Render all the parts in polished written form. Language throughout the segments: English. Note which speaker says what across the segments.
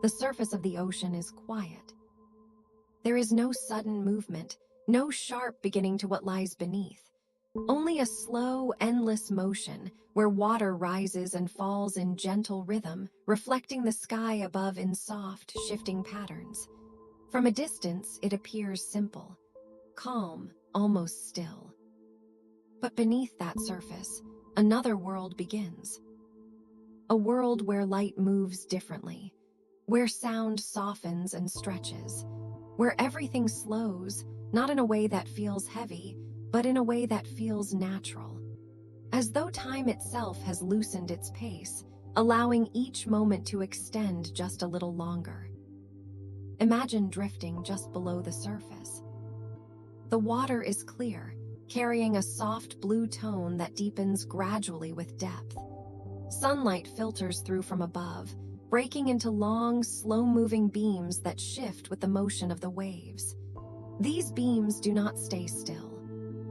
Speaker 1: The surface of the ocean is quiet. There is no sudden movement, no sharp beginning to what lies beneath. Only a slow, endless motion where water rises and falls in gentle rhythm, reflecting the sky above in soft, shifting patterns. From a distance, it appears simple, calm, almost still. But beneath that surface, another world begins. A world where light moves differently, where sound softens and stretches, where everything slows, not in a way that feels heavy, but in a way that feels natural. As though time itself has loosened its pace, allowing each moment to extend just a little longer. Imagine drifting just below the surface. The water is clear, carrying a soft blue tone that deepens gradually with depth. Sunlight filters through from above, breaking into long, slow-moving beams that shift with the motion of the waves. These beams do not stay still.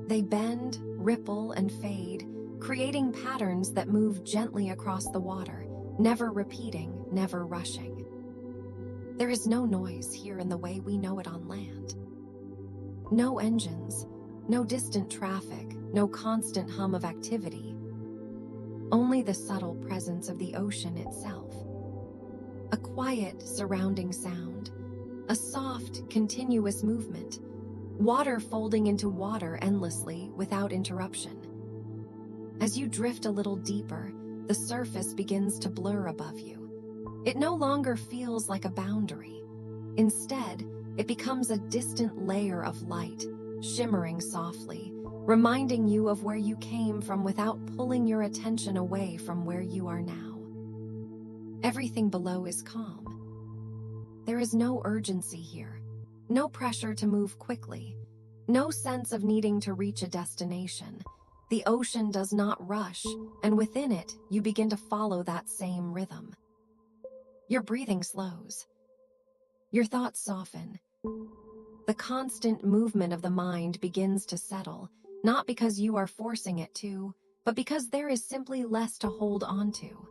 Speaker 1: They bend, ripple, and fade, creating patterns that move gently across the water, never repeating, never rushing. There is no noise here in the way we know it on land. No engines, no distant traffic, no constant hum of activity. Only the subtle presence of the ocean itself. A quiet, surrounding sound. A soft, continuous movement. Water folding into water endlessly, without interruption. As you drift a little deeper, the surface begins to blur above you. It no longer feels like a boundary. Instead, it becomes a distant layer of light, shimmering softly, reminding you of where you came from without pulling your attention away from where you are now. Everything below is calm. There is no urgency here, no pressure to move quickly, no sense of needing to reach a destination. The ocean does not rush, and within it, you begin to follow that same rhythm. Your breathing slows. Your thoughts soften. The constant movement of the mind begins to settle, not because you are forcing it to, but because there is simply less to hold on to.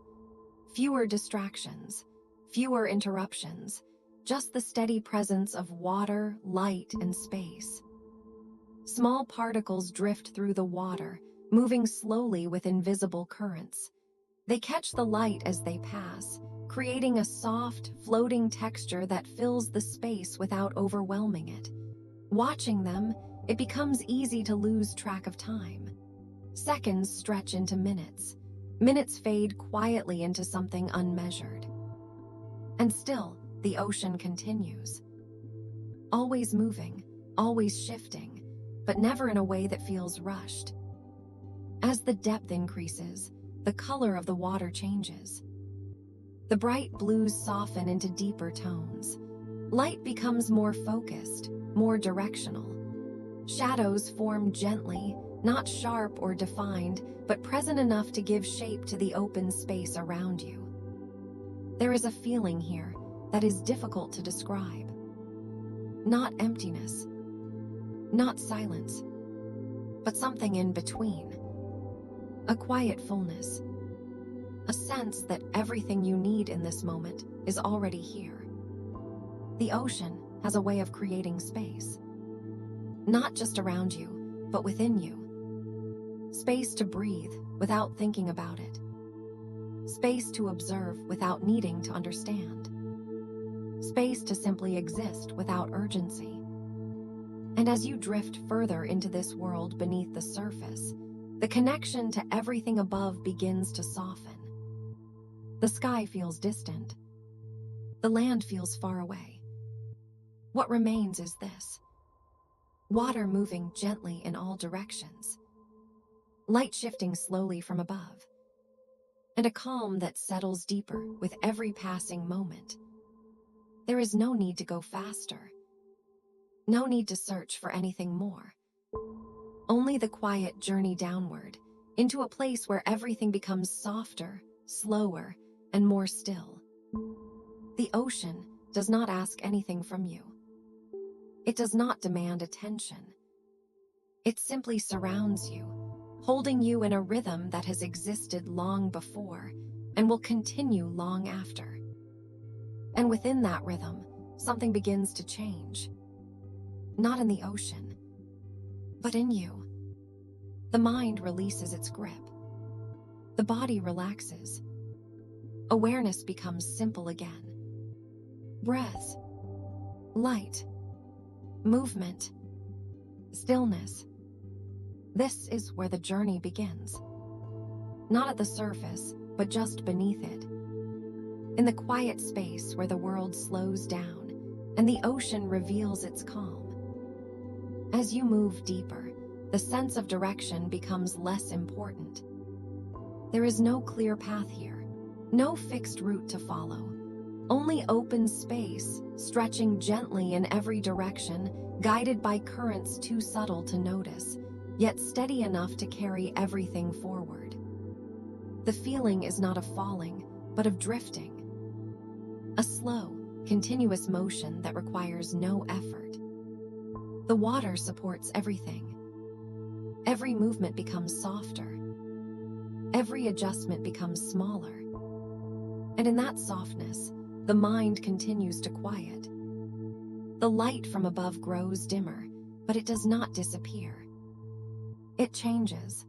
Speaker 1: Fewer distractions, fewer interruptions, just the steady presence of water, light, and space. Small particles drift through the water, moving slowly with invisible currents. They catch the light as they pass, creating a soft, floating texture that fills the space without overwhelming it. Watching them, it becomes easy to lose track of time. Seconds stretch into minutes. Minutes fade quietly into something unmeasured. And still, the ocean continues. Always moving, always shifting, but never in a way that feels rushed. As the depth increases, the color of the water changes. The bright blues soften into deeper tones. Light becomes more focused, more directional. Shadows form gently, not sharp or defined, but present enough to give shape to the open space around you. There is a feeling here that is difficult to describe. Not emptiness, not silence, but something in between. A quiet fullness. A sense that everything you need in this moment is already here. The ocean has a way of creating space. Not just around you, but within you. Space to breathe without thinking about it. Space to observe without needing to understand. Space to simply exist without urgency. And as you drift further into this world beneath the surface, the connection to everything above begins to soften. The sky feels distant. The land feels far away. What remains is this: water moving gently in all directions, light shifting slowly from above, and a calm that settles deeper with every passing moment. There is no need to go faster, no need to search for anything more. Only the quiet journey downward, into a place where everything becomes softer, slower, and more still. The ocean does not ask anything from you. It does not demand attention. It simply surrounds you, holding you in a rhythm that has existed long before and will continue long after. And within that rhythm, something begins to change. Not in the ocean, but in you. The mind releases its grip. The body relaxes. Awareness becomes simple again. Breath, light, movement, stillness. This is where the journey begins. Not at the surface, but just beneath it. In the quiet space where the world slows down and the ocean reveals its calm. As you move deeper, the sense of direction becomes less important. There is no clear path here, no fixed route to follow. Only open space, stretching gently in every direction, guided by currents too subtle to notice, yet steady enough to carry everything forward. The feeling is not of falling, but of drifting. A slow, continuous motion that requires no effort. The water supports everything. Every movement becomes softer. Every adjustment becomes smaller. And in that softness, the mind continues to quiet. The light from above grows dimmer, but it does not disappear. It changes,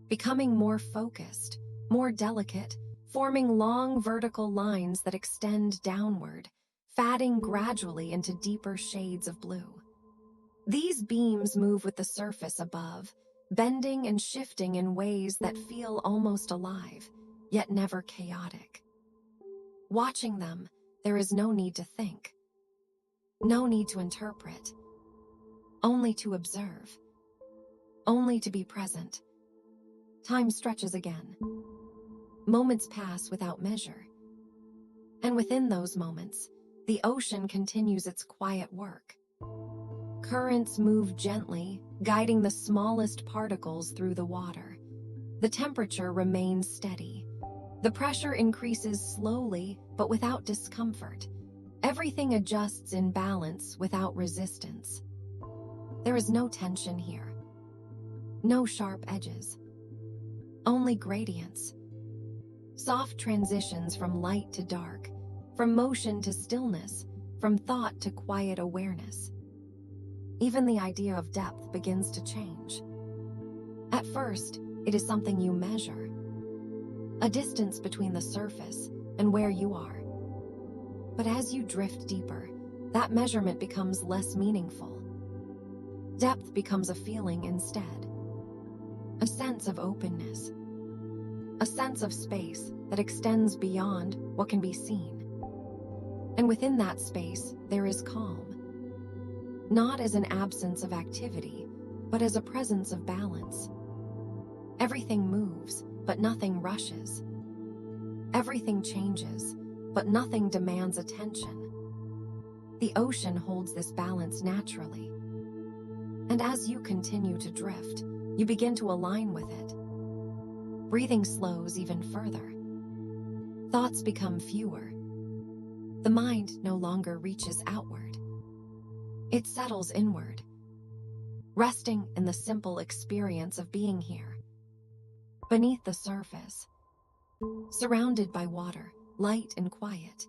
Speaker 1: becoming more focused, more delicate, forming long vertical lines that extend downward, fading gradually into deeper shades of blue. These beams move with the surface above, bending and shifting in ways that feel almost alive, yet never chaotic. Watching them, there is no need to think, no need to interpret, only to observe, only to be present. Time stretches again. Moments pass without measure. And within those moments, the ocean continues its quiet work. Currents move gently, guiding the smallest particles through the water. The temperature remains steady. The pressure increases slowly, but without discomfort. Everything adjusts in balance without resistance. There is no tension here. No sharp edges. Only gradients. Soft transitions from light to dark, from motion to stillness, from thought to quiet awareness. Even the idea of depth begins to change. At first, it is something you measure. A distance between the surface and where you are. But as you drift deeper, that measurement becomes less meaningful. Depth becomes a feeling instead. A sense of openness. A sense of space that extends beyond what can be seen. And within that space, there is calm. Not as an absence of activity, but as a presence of balance. Everything moves, but nothing rushes. Everything changes, but nothing demands attention. The ocean holds this balance naturally. And as you continue to drift, you begin to align with it. Breathing slows even further. Thoughts become fewer. The mind no longer reaches outward. It settles inward, resting in the simple experience of being here. Beneath the surface, surrounded by water, light and quiet,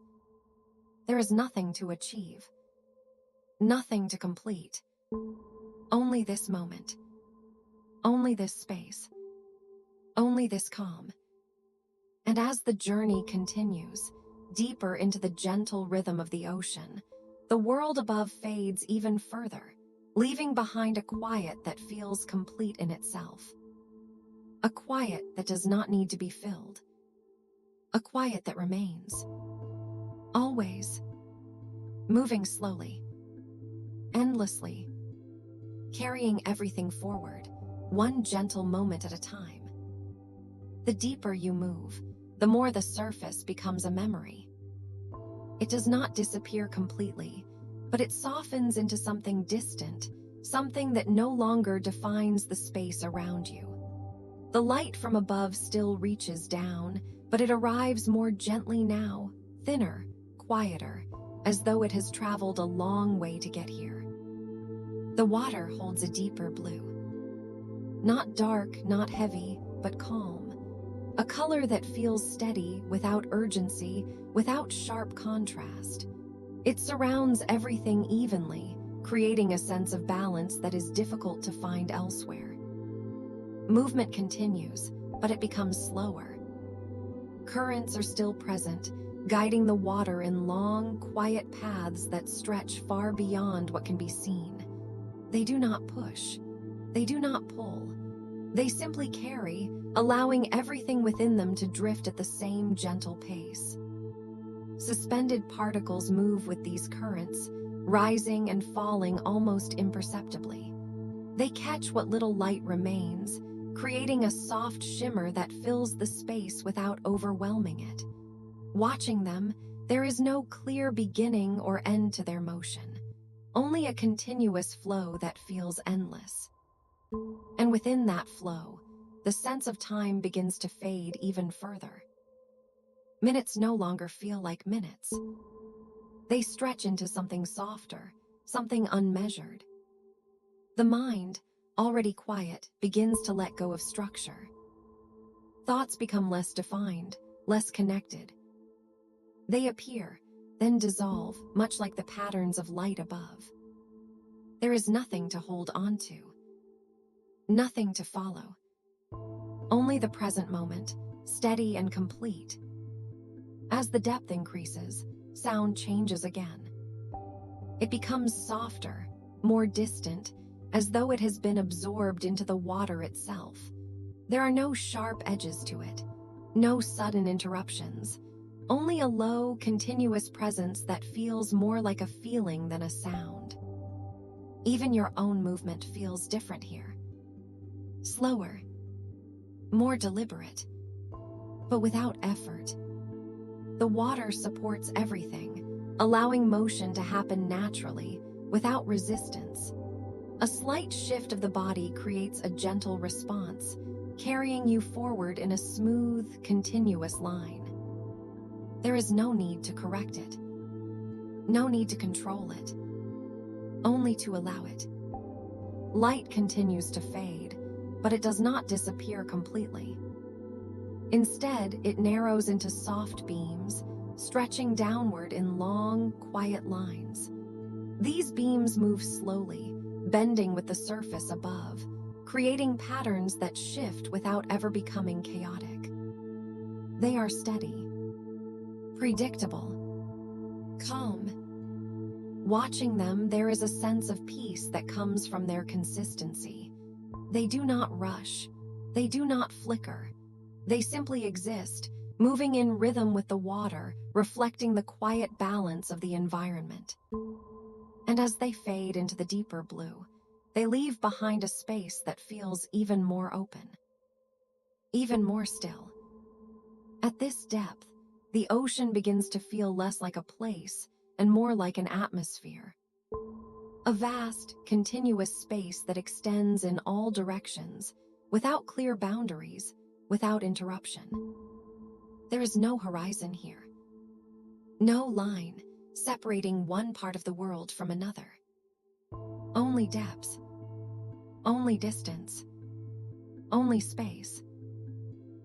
Speaker 1: there is nothing to achieve, nothing to complete. Only this moment, only this space, only this calm. And as the journey continues, deeper into the gentle rhythm of the ocean, the world above fades even further, leaving behind a quiet that feels complete in itself. A quiet that does not need to be filled. A quiet that remains. Always. Moving slowly. Endlessly. Carrying everything forward, one gentle moment at a time. The deeper you move, the more the surface becomes a memory. It does not disappear completely, but it softens into something distant, something that no longer defines the space around you. The light from above still reaches down, but it arrives more gently now, thinner, quieter, as though it has traveled a long way to get here. The water holds a deeper blue. Not dark, not heavy, but calm. A color that feels steady, without urgency, without sharp contrast. It surrounds everything evenly, creating a sense of balance that is difficult to find elsewhere. Movement continues, but it becomes slower. Currents are still present, guiding the water in long, quiet paths that stretch far beyond what can be seen. They do not push. They do not pull. They simply carry, allowing everything within them to drift at the same gentle pace. Suspended particles move with these currents, rising and falling almost imperceptibly. They catch what little light remains, creating a soft shimmer that fills the space without overwhelming it. Watching them, there is no clear beginning or end to their motion, only a continuous flow that feels endless. And within that flow, the sense of time begins to fade even further. Minutes no longer feel like minutes. They stretch into something softer, something unmeasured. The mind, already quiet, begins to let go of structure. Thoughts become less defined, less connected. They appear, then dissolve, much like the patterns of light above. There is nothing to hold on to, nothing to follow. Only the present moment, steady and complete. As the depth increases, sound changes again. It becomes softer, more distant, as though it has been absorbed into the water itself. There are no sharp edges to it, no sudden interruptions, only a low, continuous presence that feels more like a feeling than a sound. Even your own movement feels different here. Slower, more deliberate, but without effort. The water supports everything, allowing motion to happen naturally, without resistance. A slight shift of the body creates a gentle response, carrying you forward in a smooth, continuous line. There is no need to correct it, no need to control it, only to allow it. Light continues to fade, but it does not disappear completely. Instead, it narrows into soft beams, stretching downward in long, quiet lines. These beams move slowly, bending with the surface above, creating patterns that shift without ever becoming chaotic. They are steady, predictable, calm. Watching them, there is a sense of peace that comes from their consistency. They do not rush. They do not flicker. They simply exist, moving in rhythm with the water, reflecting the quiet balance of the environment. And as they fade into the deeper blue, they leave behind a space that feels even more open, even more still. At this depth, the ocean begins to feel less like a place and more like an atmosphere. A vast, continuous space that extends in all directions, without clear boundaries, without interruption. There is no horizon here, no line separating one part of the world from another. Only depths, only distance, only space.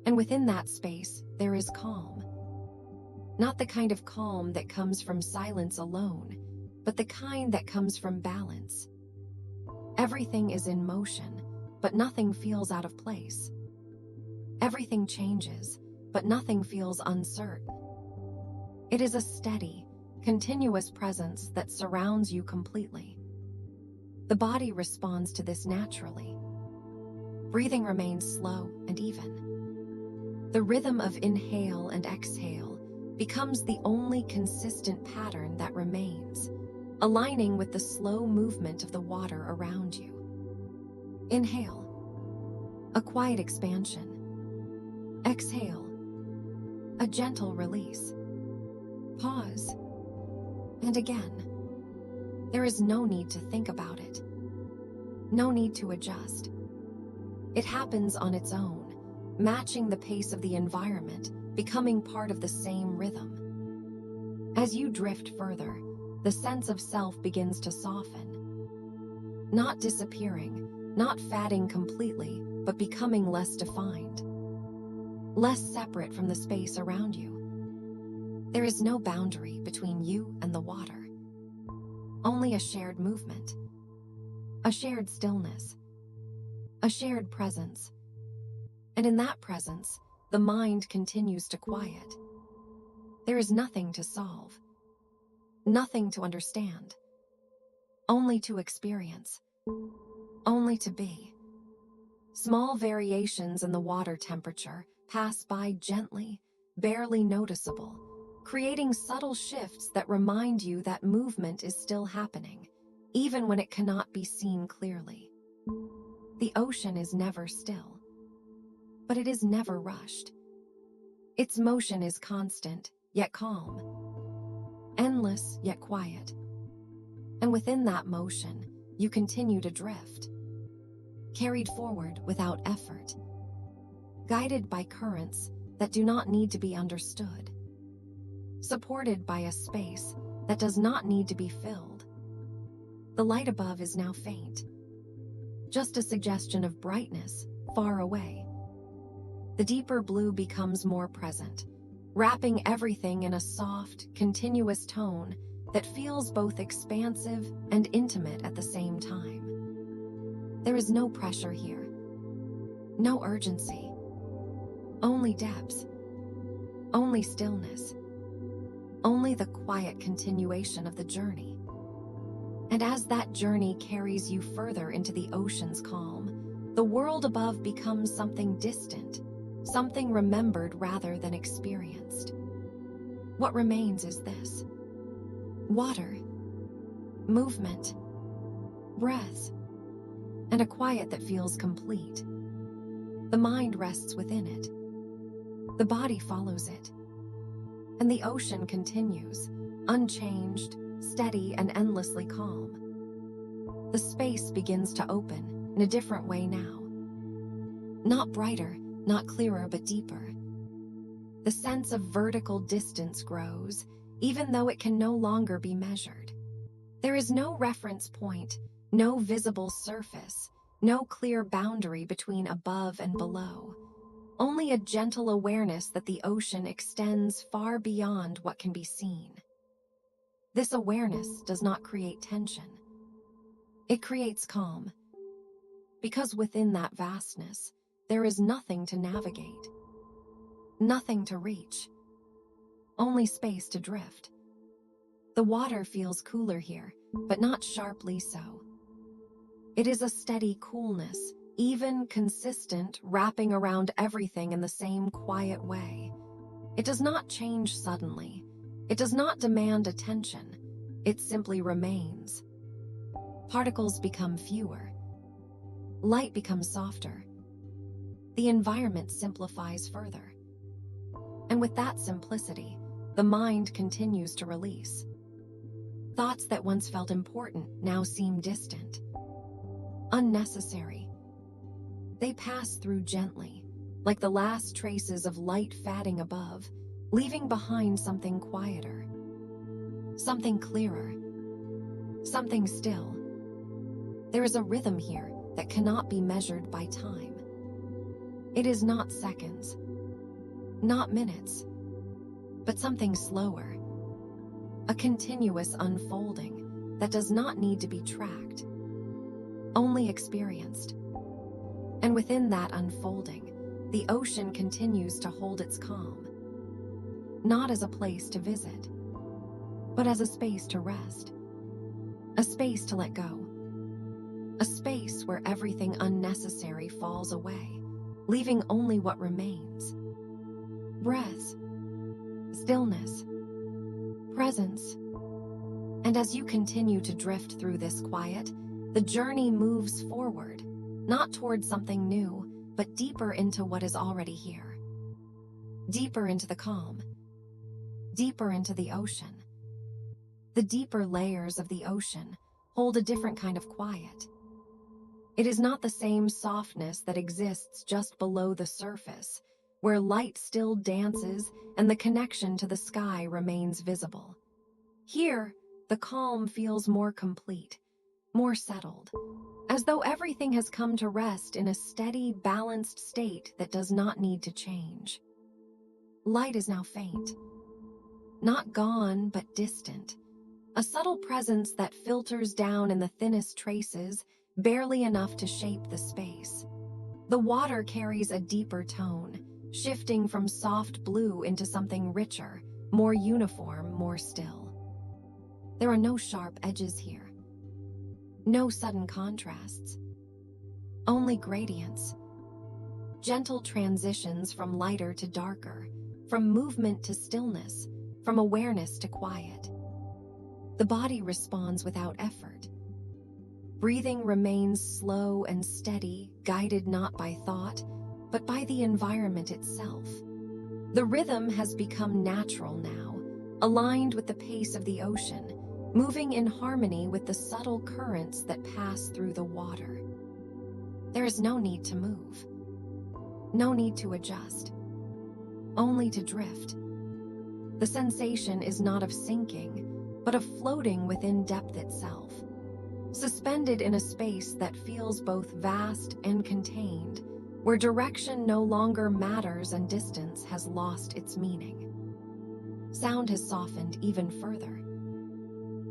Speaker 1: And within that space, there is calm. Not the kind of calm that comes from silence alone, but the kind that comes from balance. Everything is in motion, but nothing feels out of place. Everything changes, but nothing feels uncertain. It is a steady, continuous presence that surrounds you completely. The body responds to this naturally. Breathing remains slow and even. The rhythm of inhale and exhale becomes the only consistent pattern that remains, aligning with the slow movement of the water around you. Inhale, a quiet expansion. Exhale, a gentle release. Pause, and again. There is no need to think about it, no need to adjust. It happens on its own, matching the pace of the environment, becoming part of the same rhythm. As you drift further, the sense of self begins to soften. Not disappearing, not fading completely, but becoming less defined. less separate from the space around you. There is no boundary between you and the water, only a shared movement, a shared stillness, a shared presence. And in that presence, the mind continues to quiet. There is nothing to solve, nothing to understand, only to experience, only to be. Small variations in the water temperature pass by gently, barely noticeable, creating subtle shifts that remind you that movement is still happening, even when it cannot be seen clearly. The ocean is never still, but it is never rushed. Its motion is constant, yet calm, endless, yet quiet. And within that motion, you continue to drift, carried forward without effort, guided by currents that do not need to be understood, supported by a space that does not need to be filled. The light above is now faint, just a suggestion of brightness far away. The deeper blue becomes more present, wrapping everything in a soft, continuous tone that feels both expansive and intimate at the same time. There is no pressure here, no urgency, only depths, only stillness, only the quiet continuation of the journey. And as that journey carries you further into the ocean's calm, the world above becomes something distant, something remembered rather than experienced. What remains is this: water, movement, breath, and a quiet that feels complete. The mind rests within it. The body follows it. And the ocean continues, unchanged, steady, and endlessly calm. The space begins to open in a different way now. Not brighter, not clearer, but deeper. The sense of vertical distance grows, even though it can no longer be measured. There is no reference point, no visible surface, no clear boundary between above and below. Only a gentle awareness that the ocean extends far beyond what can be seen. This awareness does not create tension. It creates calm, because within that vastness, there is nothing to navigate, nothing to reach, only space to drift. The water feels cooler here, but not sharply so. It is a steady coolness, even, consistent, wrapping around everything in the same quiet way. It does not change suddenly. It does not demand attention. It simply remains. Particles become fewer. Light becomes softer. The environment simplifies further. And with that simplicity, the mind continues to release. Thoughts that once felt important now seem distant, unnecessary. They pass through gently, like the last traces of light fading above, leaving behind something quieter, something clearer, something still. There is a rhythm here that cannot be measured by time. It is not seconds, not minutes, but something slower, a continuous unfolding that does not need to be tracked, only experienced. And within that unfolding, the ocean continues to hold its calm, not as a place to visit, but as a space to rest, a space to let go, a space where everything unnecessary falls away, leaving only what remains: breath, stillness, presence. And as you continue to drift through this quiet, the journey moves forward, not towards something new, but deeper into what is already here. Deeper into the calm, deeper into the ocean. The deeper layers of the ocean hold a different kind of quiet. It is not the same softness that exists just below the surface, where light still dances and the connection to the sky remains visible. Here, the calm feels more complete, more settled, as though everything has come to rest in a steady, balanced state that does not need to change. Light is now faint. Not gone, but distant. A subtle presence that filters down in the thinnest traces, barely enough to shape the space. The water carries a deeper tone, shifting from soft blue into something richer, more uniform, more still. There are no sharp edges here. No sudden contrasts. Only gradients. Gentle transitions from lighter to darker, from movement to stillness, from awareness to quiet. The body responds without effort. Breathing remains slow and steady, guided not by thought, but by the environment itself. The rhythm has become natural now, aligned with the pace of the ocean, moving in harmony with the subtle currents that pass through the water. There is no need to move. No need to adjust. Only to drift. The sensation is not of sinking, but of floating within depth itself. Suspended in a space that feels both vast and contained, where direction no longer matters and distance has lost its meaning. Sound has softened even further.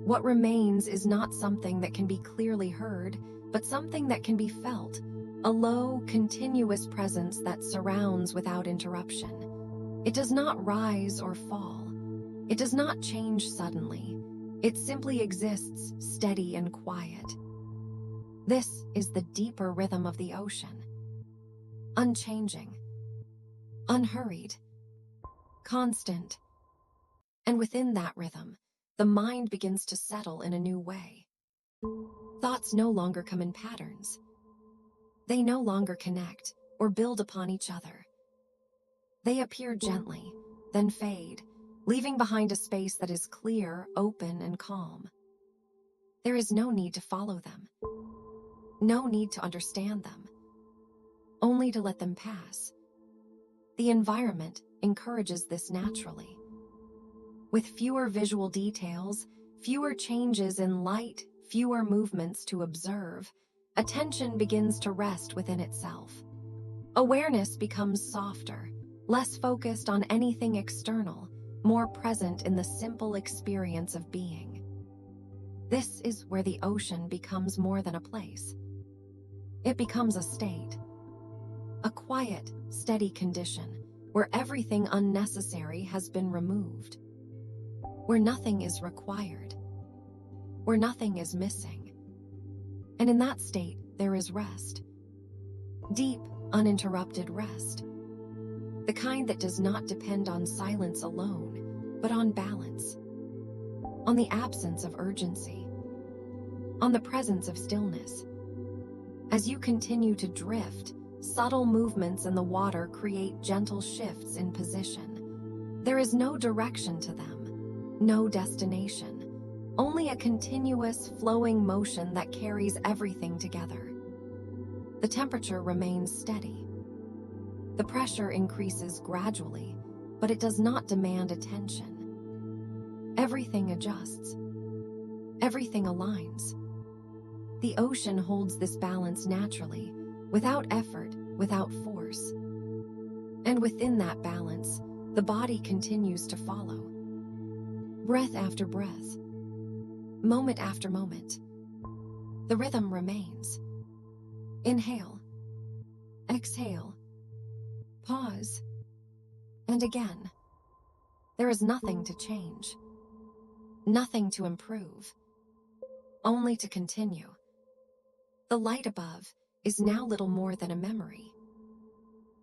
Speaker 1: What remains is not something that can be clearly heard, but something that can be felt, a low, continuous presence that surrounds without interruption. It does not rise or fall. It does not change suddenly. It simply exists, steady and quiet. This is the deeper rhythm of the ocean. Unchanging, unhurried, constant. And within that rhythm, the mind begins to settle in a new way. Thoughts no longer come in patterns. They no longer connect or build upon each other. They appear gently, then fade, leaving behind a space that is clear, open, and calm. There is no need to follow them. No need to understand them. Only to let them pass. The environment encourages this naturally. With fewer visual details, fewer changes in light, fewer movements to observe, attention begins to rest within itself. Awareness becomes softer, less focused on anything external, more present in the simple experience of being. This is where the ocean becomes more than a place. It becomes a state. A quiet, steady condition where everything unnecessary has been removed. Where nothing is required. Where nothing is missing. And in that state, there is rest. Deep, uninterrupted rest. The kind that does not depend on silence alone, but on balance. On the absence of urgency. On the presence of stillness. As you continue to drift, subtle movements in the water create gentle shifts in position. There is no direction to them, no destination, only a continuous, flowing motion that carries everything together. The temperature remains steady. The pressure increases gradually, but it does not demand attention. Everything adjusts. Everything aligns. The ocean holds this balance naturally, without effort, without force. And within that balance, the body continues to follow. Breath after breath, moment after moment, the rhythm remains. Inhale, exhale, pause, and again. There is nothing to change, nothing to improve, only to continue. The light above is now little more than a memory,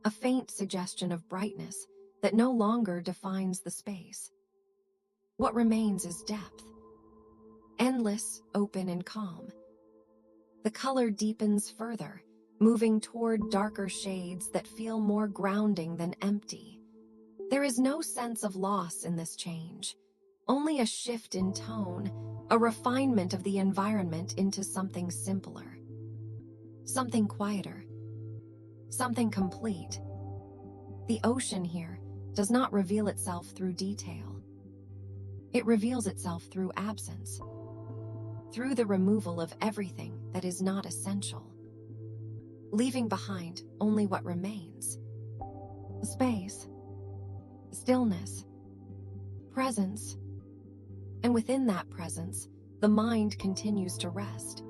Speaker 1: a faint suggestion of brightness that no longer defines the space. What remains is depth, endless, open, and calm. The color deepens further, moving toward darker shades that feel more grounding than empty. There is no sense of loss in this change, only a shift in tone, a refinement of the environment into something simpler. Something quieter, something complete. The ocean here does not reveal itself through detail. It reveals itself through absence, through the removal of everything that is not essential, leaving behind only what remains. Space, stillness, presence. And within that presence, the mind continues to rest.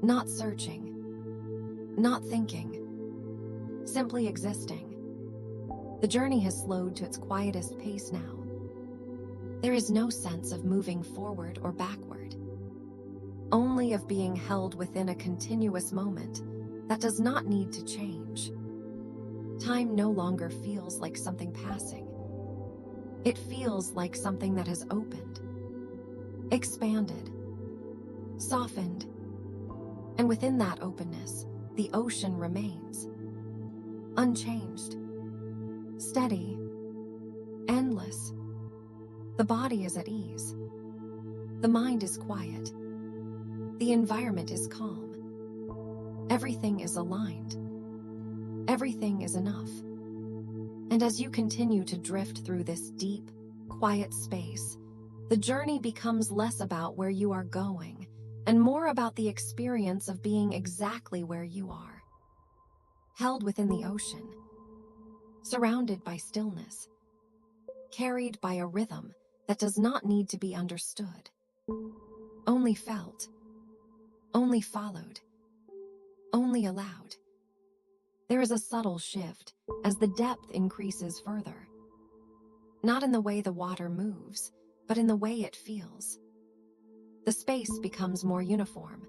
Speaker 1: Not searching, not thinking, simply existing. The journey has slowed to its quietest pace now. There is no sense of moving forward or backward, only of being held within a continuous moment that does not need to change. Time no longer feels like something passing. It feels like something that has opened, expanded, softened, and within that openness, the ocean remains, unchanged, steady, endless. The body is at ease. The mind is quiet. The environment is calm. Everything is aligned. Everything is enough. And as you continue to drift through this deep, quiet space, the journey becomes less about where you are going and more about the experience of being exactly where you are. Held within the ocean, surrounded by stillness, carried by a rhythm that does not need to be understood, only felt, only followed, only allowed. There is a subtle shift as the depth increases further. Not in the way the water moves, but in the way it feels. The space becomes more uniform,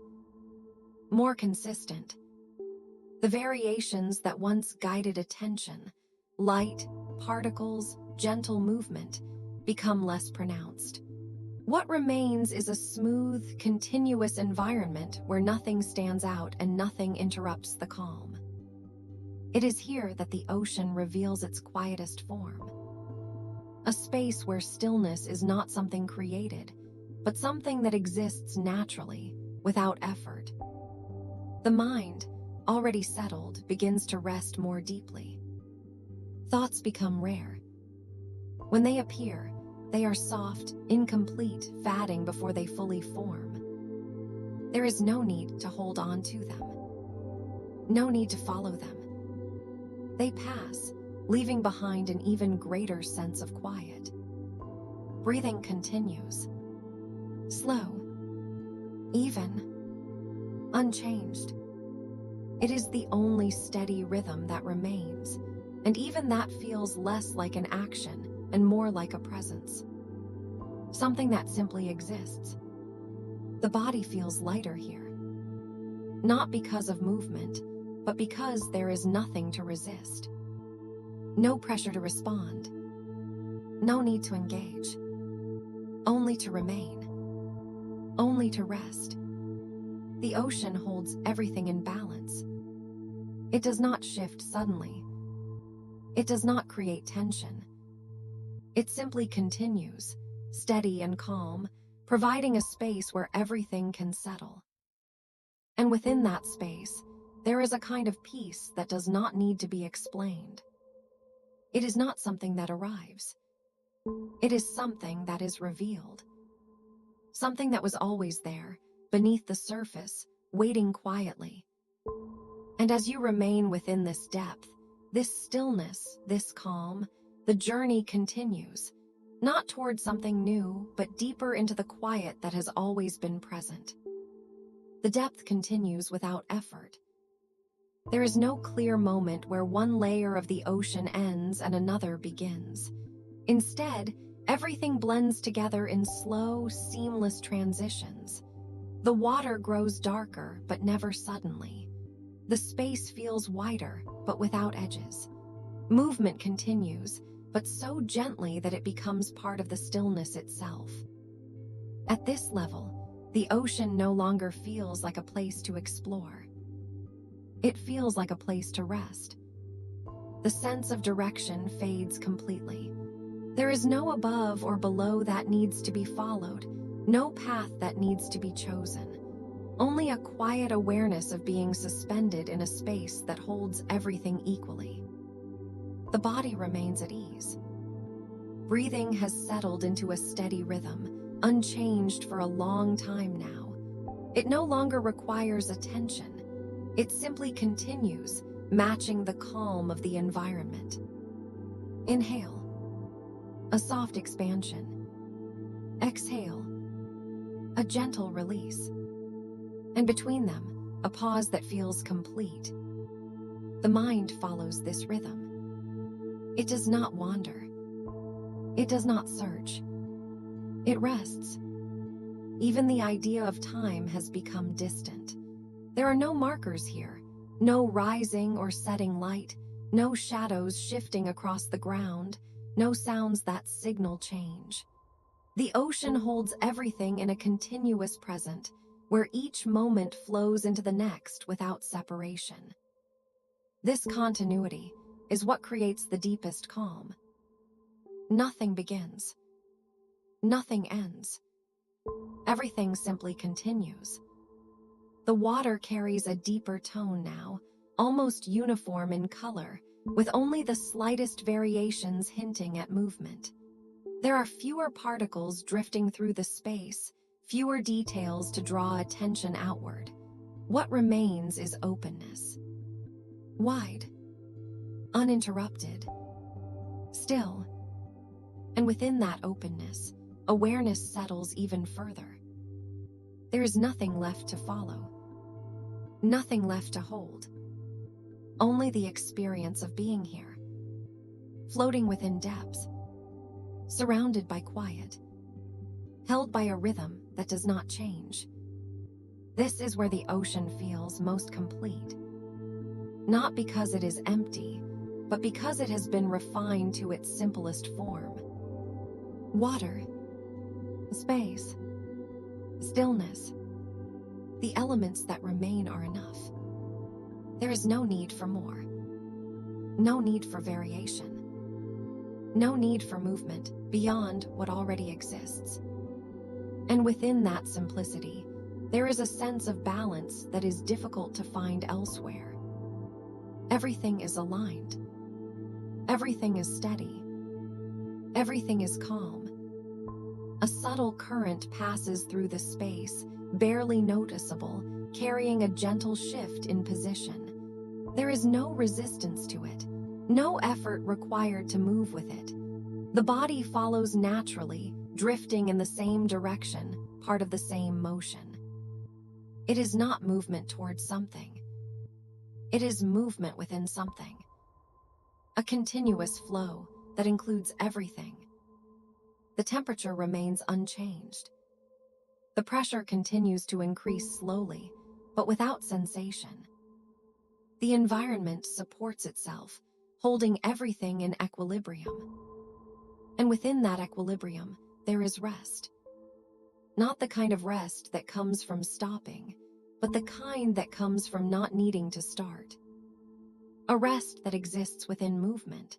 Speaker 1: more consistent. The variations that once guided attention, light, particles, gentle movement, become less pronounced. What remains is a smooth, continuous environment where nothing stands out and nothing interrupts the calm. It is here that the ocean reveals its quietest form. A space where stillness is not something created, but something that exists naturally, without effort. The mind, already settled, begins to rest more deeply. Thoughts become rare. When they appear, they are soft, incomplete, fading before they fully form. There is no need to hold on to them. No need to follow them. They pass, leaving behind an even greater sense of quiet. Breathing continues. Slow, even, unchanged. It is the only steady rhythm that remains, and even that feels less like an action and more like a presence. Something that simply exists. The body feels lighter here. Not because of movement, but because there is nothing to resist. No pressure to respond. No need to engage. Only to remain. Only to rest. The ocean holds everything in balance. It does not shift suddenly. It does not create tension. It simply continues, steady and calm, providing a space where everything can settle. And within that space, there is a kind of peace that does not need to be explained. It is not something that arrives. It is something that is revealed. Something that was always there, beneath the surface, waiting quietly. And as you remain within this depth, this stillness, this calm, the journey continues, not toward something new, but deeper into the quiet that has always been present. The depth continues without effort. There is no clear moment where one layer of the ocean ends and another begins. Instead, everything blends together in slow, seamless transitions. The water grows darker, but never suddenly. The space feels wider, but without edges. Movement continues, but so gently that it becomes part of the stillness itself. At this level, the ocean no longer feels like a place to explore. It feels like a place to rest. The sense of direction fades completely. There is no above or below that needs to be followed, no path that needs to be chosen. Only a quiet awareness of being suspended in a space that holds everything equally. The body remains at ease. Breathing has settled into a steady rhythm, unchanged for a long time now. It no longer requires attention. It simply continues, matching the calm of the environment. Inhale. a soft expansion. Exhale, a gentle release. And between them, a pause that feels complete. The mind follows this rhythm. It does not wander. It does not search. It rests. Even the idea of time has become distant. There are no markers here, no rising or setting light, no shadows shifting across the ground, no sounds that signal change. The ocean holds everything in a continuous present, where each moment flows into the next without separation. This continuity is what creates the deepest calm. Nothing begins. Nothing ends. Everything simply continues. The water carries a deeper tone now, almost uniform in color, with only the slightest variations hinting at movement. There are fewer particles drifting through the space, fewer details to draw attention outward. What remains is openness. Wide, uninterrupted, still. And within that openness, awareness settles even further. There is nothing left to follow, nothing left to hold. Only the experience of being here, floating within depths, surrounded by quiet, held by a rhythm that does not change. This is where the ocean feels most complete. Not because it is empty, but because it has been refined to its simplest form. Water, space, stillness. The elements that remain are enough. There is no need for more. No need for variation. No need for movement beyond what already exists. And within that simplicity, there is a sense of balance that is difficult to find elsewhere. Everything is aligned. Everything is steady. Everything is calm. A subtle current passes through the space, barely noticeable, carrying a gentle shift in position. There is no resistance to it, no effort required to move with it. The body follows naturally, drifting in the same direction, part of the same motion. It is not movement towards something. It is movement within something. A continuous flow that includes everything. The temperature remains unchanged. The pressure continues to increase slowly, but without sensation. The environment supports itself, holding everything in equilibrium. And within that equilibrium, there is rest. Not the kind of rest that comes from stopping, but the kind that comes from not needing to start. A rest that exists within movement,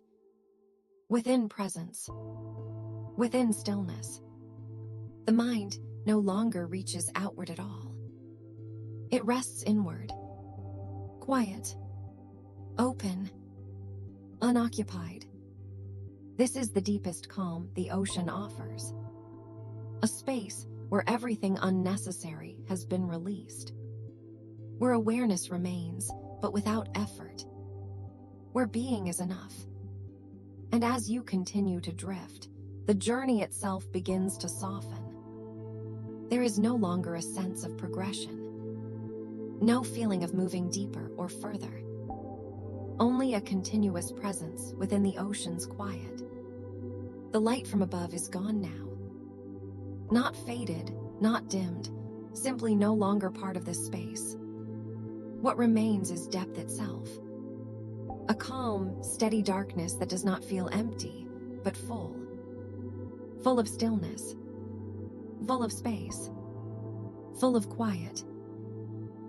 Speaker 1: within presence, within stillness. The mind no longer reaches outward at all. It rests inward, quiet, open, unoccupied. This is the deepest calm the ocean offers. A space where everything unnecessary has been released. Where awareness remains, but without effort. Where being is enough. And as you continue to drift, the journey itself begins to soften. There is no longer a sense of progression. No feeling of moving deeper or further. Only a continuous presence within the ocean's quiet. The light from above is gone now. Not faded, not dimmed, simply no longer part of this space. What remains is depth itself. A calm, steady darkness that does not feel empty, but full. Full of stillness. Full of space. Full of quiet.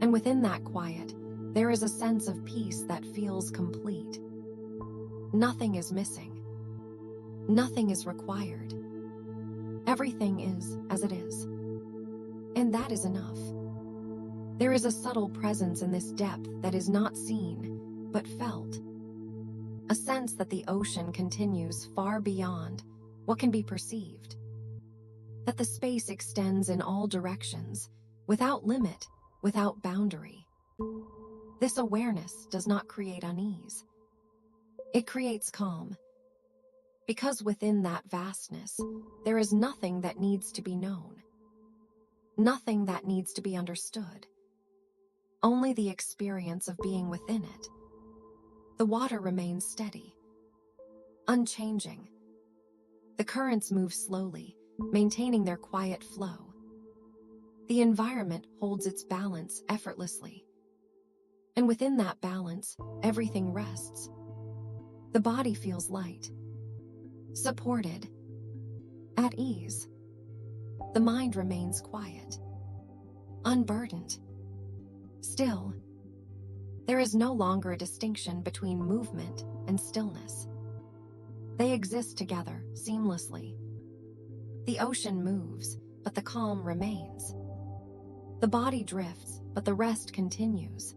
Speaker 1: And within that quiet, there is a sense of peace that feels complete. Nothing is missing. Nothing is required. Everything is as it is. And that is enough. There is a subtle presence in this depth that is not seen, but felt. A sense that the ocean continues far beyond what can be perceived. That the space extends in all directions, without limit, without boundary. This awareness does not create unease. It creates calm. Because within that vastness, there is nothing that needs to be known, nothing that needs to be understood, only the experience of being within it. The water remains steady, unchanging. The currents move slowly, maintaining their quiet flow. The environment holds its balance effortlessly. And within that balance, everything rests. The body feels light, supported, at ease. The mind remains quiet, unburdened. Still, there is no longer a distinction between movement and stillness. They exist together seamlessly. The ocean moves, but the calm remains. The body drifts, but the rest continues.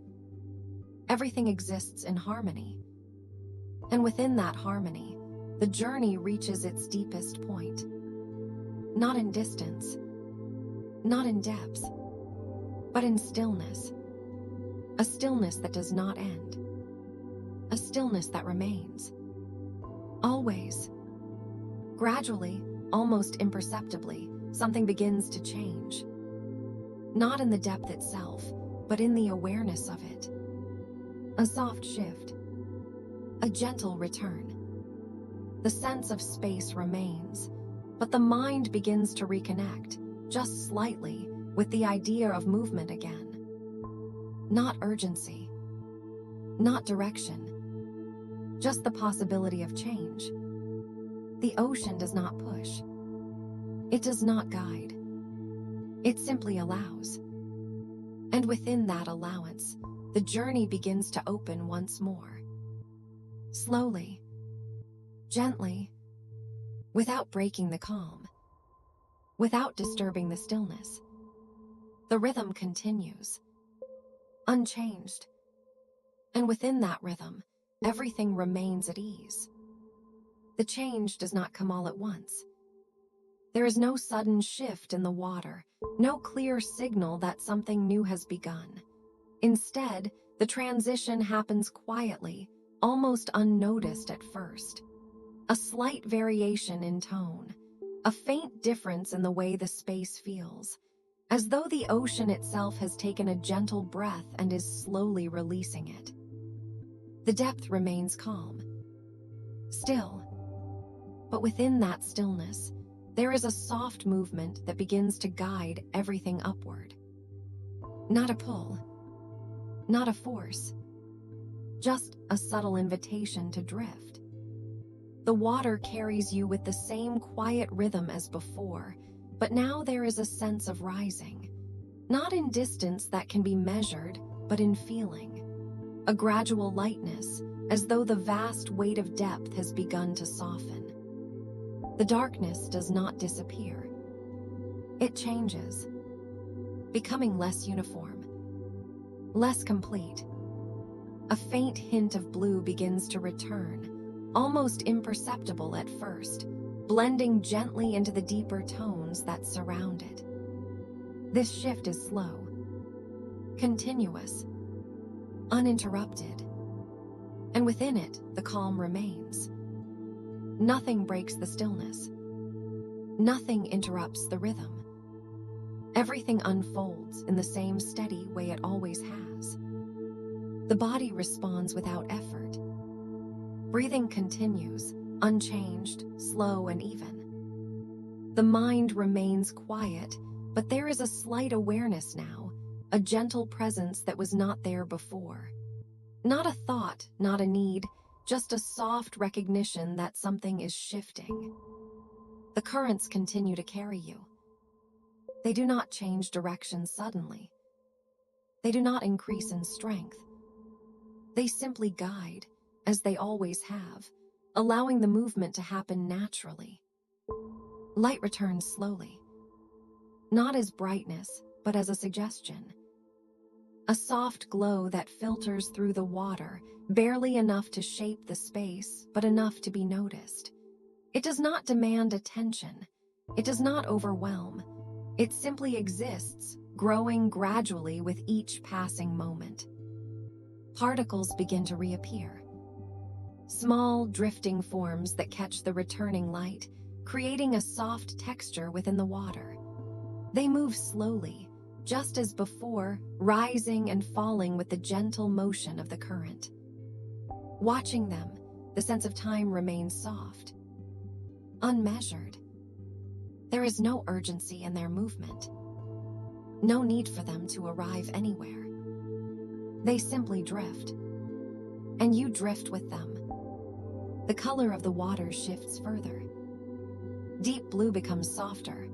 Speaker 1: Everything exists in harmony. And within that harmony, the journey reaches its deepest point. Not in distance, not in depth, but in stillness. A stillness that does not end. A stillness that remains. Always. Gradually, almost imperceptibly, something begins to change. Not in the depth itself, but in the awareness of it. A soft shift. A gentle return. The sense of space remains, but the mind begins to reconnect, just slightly, with the idea of movement again. Not urgency, not direction, just the possibility of change. The ocean does not push. It does not guide. It simply allows. And within that allowance, the journey begins to open once more. Slowly, gently, without breaking the calm, without disturbing the stillness. The rhythm continues, unchanged. And within that rhythm, everything remains at ease. The change does not come all at once. There is no sudden shift in the water, no clear signal that something new has begun. Instead, the transition happens quietly, almost unnoticed at first. A slight variation in tone, a faint difference in the way the space feels, as though the ocean itself has taken a gentle breath and is slowly releasing it. The depth remains calm, still, but within that stillness, there is a soft movement that begins to guide everything upward. Not a pull, not a force, just a subtle invitation to drift. The water carries you with the same quiet rhythm as before, but now there is a sense of rising, not in distance that can be measured, but in feeling. A gradual lightness, as though the vast weight of depth has begun to soften. The darkness does not disappear. It changes, becoming less uniform, less complete. A faint hint of blue begins to return, almost imperceptible at first, blending gently into the deeper tones that surround it. This shift is slow, continuous, uninterrupted, and within it, the calm remains. Nothing breaks the stillness. Nothing interrupts the rhythm. Everything unfolds in the same steady way it always has. The body responds without effort. Breathing continues, unchanged, slow and even. The mind remains quiet, but there is a slight awareness now, a gentle presence that was not there before. Not a thought, not a need, just a soft recognition that something is shifting. The currents continue to carry you. They do not change direction suddenly. They do not increase in strength. They simply guide, as they always have, allowing the movement to happen naturally. Light returns slowly, not as brightness, but as a suggestion. A soft glow that filters through the water, barely enough to shape the space, but enough to be noticed. It does not demand attention. It does not overwhelm. It simply exists, growing gradually with each passing moment. Particles begin to reappear. small, drifting forms that catch the returning light, creating a soft texture within the water. They move slowly, just as before, rising and falling with the gentle motion of the current. Watching them, the sense of time remains soft, unmeasured. There is no urgency in their movement, no need for them to arrive anywhere. They simply drift, and you drift with them. The color of the water shifts further. Deep blue becomes softer,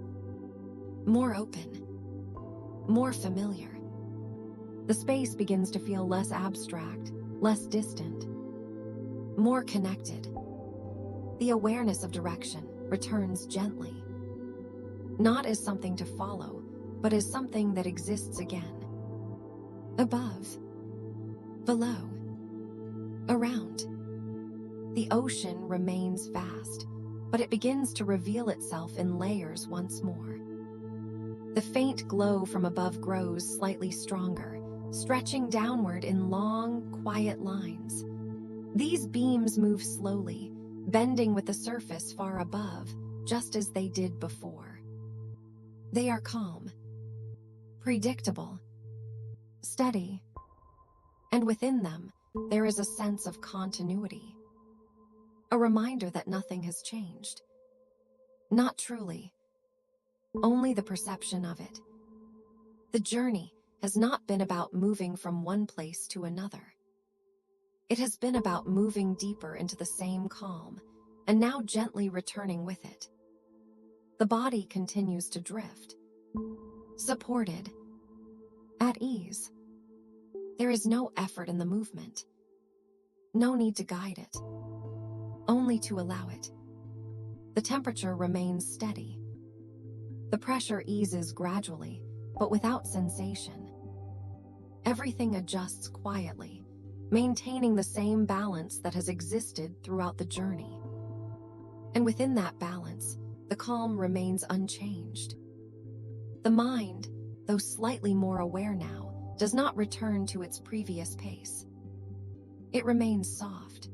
Speaker 1: more open, more familiar. The space begins to feel less abstract, less distant, more connected. The awareness of direction returns gently, not as something to follow, but as something that exists again. Above, below, around. The ocean remains vast, but it begins to reveal itself in layers once more. The faint glow from above grows slightly stronger, stretching downward in long, quiet lines. These beams move slowly, bending with the surface far above, just as they did before. They are calm, predictable, steady, and within them, there is a sense of continuity. A reminder that nothing has changed. Not truly, only the perception of it. The journey has not been about moving from one place to another. It has been about moving deeper into the same calm, and now gently returning with it. The body continues to drift, supported, at ease. There is no effort in the movement, no need to guide it, only to allow it. The temperature remains steady. The pressure eases gradually, but without sensation. Everything adjusts quietly, maintaining the same balance that has existed throughout the journey. And within that balance, the calm remains unchanged. The mind, though slightly more aware now, does not return to its previous pace. It remains soft,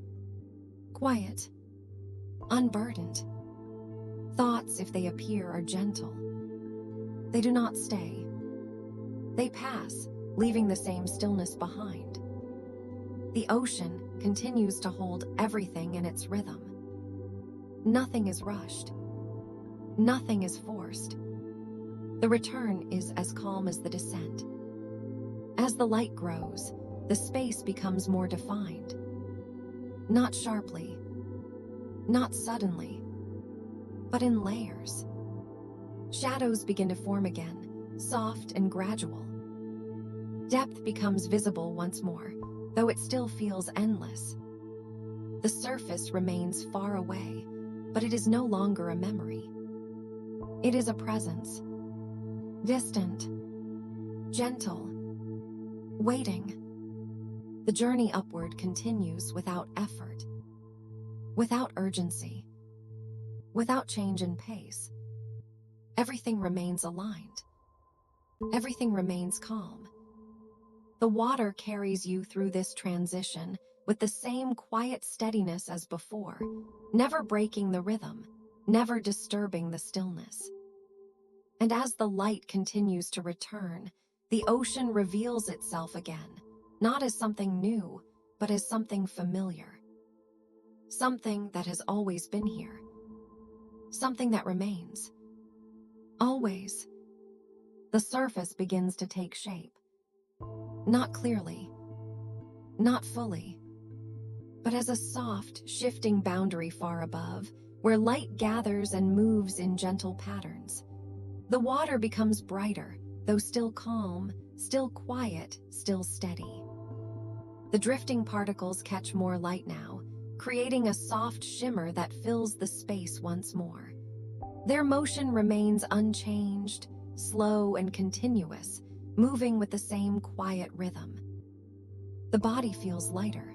Speaker 1: quiet, unburdened. Thoughts, if they appear, are gentle. They do not stay. They pass, leaving the same stillness behind. The ocean continues to hold everything in its rhythm. Nothing is rushed. Nothing is forced. The return is as calm as the descent. As the light grows, the space becomes more defined. Not sharply, not suddenly, but in layers. Shadows begin to form again, soft and gradual. Depth becomes visible once more, though it still feels endless. The surface remains far away, but it is no longer a memory. It is a presence, distant, gentle, waiting. The journey upward continues without effort, without urgency, without change in pace. Everything remains aligned. Everything remains calm. The water carries you through this transition with the same quiet steadiness as before, never breaking the rhythm, never disturbing the stillness. And as the light continues to return, the ocean reveals itself again, not as something new, but as something familiar. Something that has always been here. Something that remains. Always. The surface begins to take shape. Not clearly, not fully, but as a soft, shifting boundary far above, where light gathers and moves in gentle patterns. The water becomes brighter, though still calm, still quiet, still steady. The drifting particles catch more light now, creating a soft shimmer that fills the space once more. Their motion remains unchanged, slow and continuous, moving with the same quiet rhythm. The body feels lighter,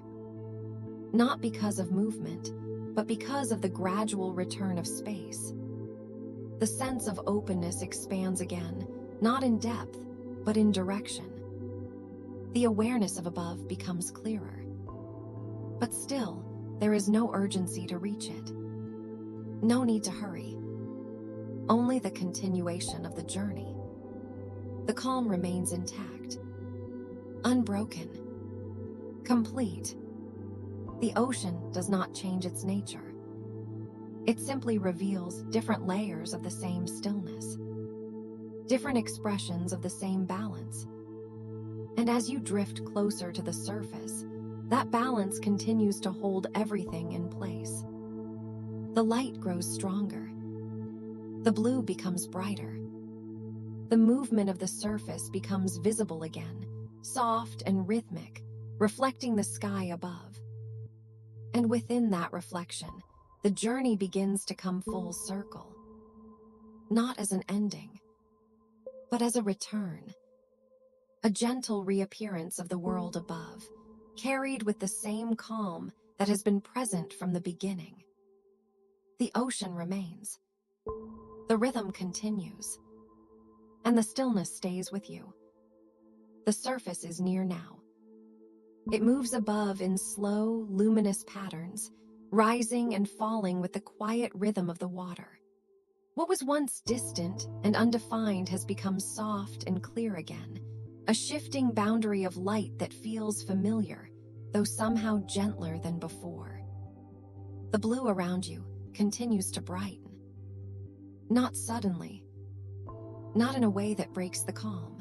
Speaker 1: not because of movement, but because of the gradual return of space. The sense of openness expands again, not in depth, but in direction. The awareness of above becomes clearer. But still, There is no urgency to reach it. No need to hurry. Only the continuation of the journey. The calm remains intact, unbroken, complete. The ocean does not change its nature. It simply reveals different layers of the same stillness, different expressions of the same balance. And as you drift closer to the surface, that balance continues to hold everything in place. The light grows stronger. The blue becomes brighter. The movement of the surface becomes visible again, soft and rhythmic, reflecting the sky above. And within that reflection, the journey begins to come full circle. Not as an ending, but as a return. A gentle reappearance of the world above, carried with the same calm that has been present from the beginning. The ocean remains. The rhythm continues. And the stillness stays with you. The surface is near now. It moves above in slow, luminous patterns, rising and falling with the quiet rhythm of the water. What was once distant and undefined has become soft and clear again, a shifting boundary of light that feels familiar, though somehow gentler than before. The blue around you continues to brighten. Not suddenly, not in a way that breaks the calm.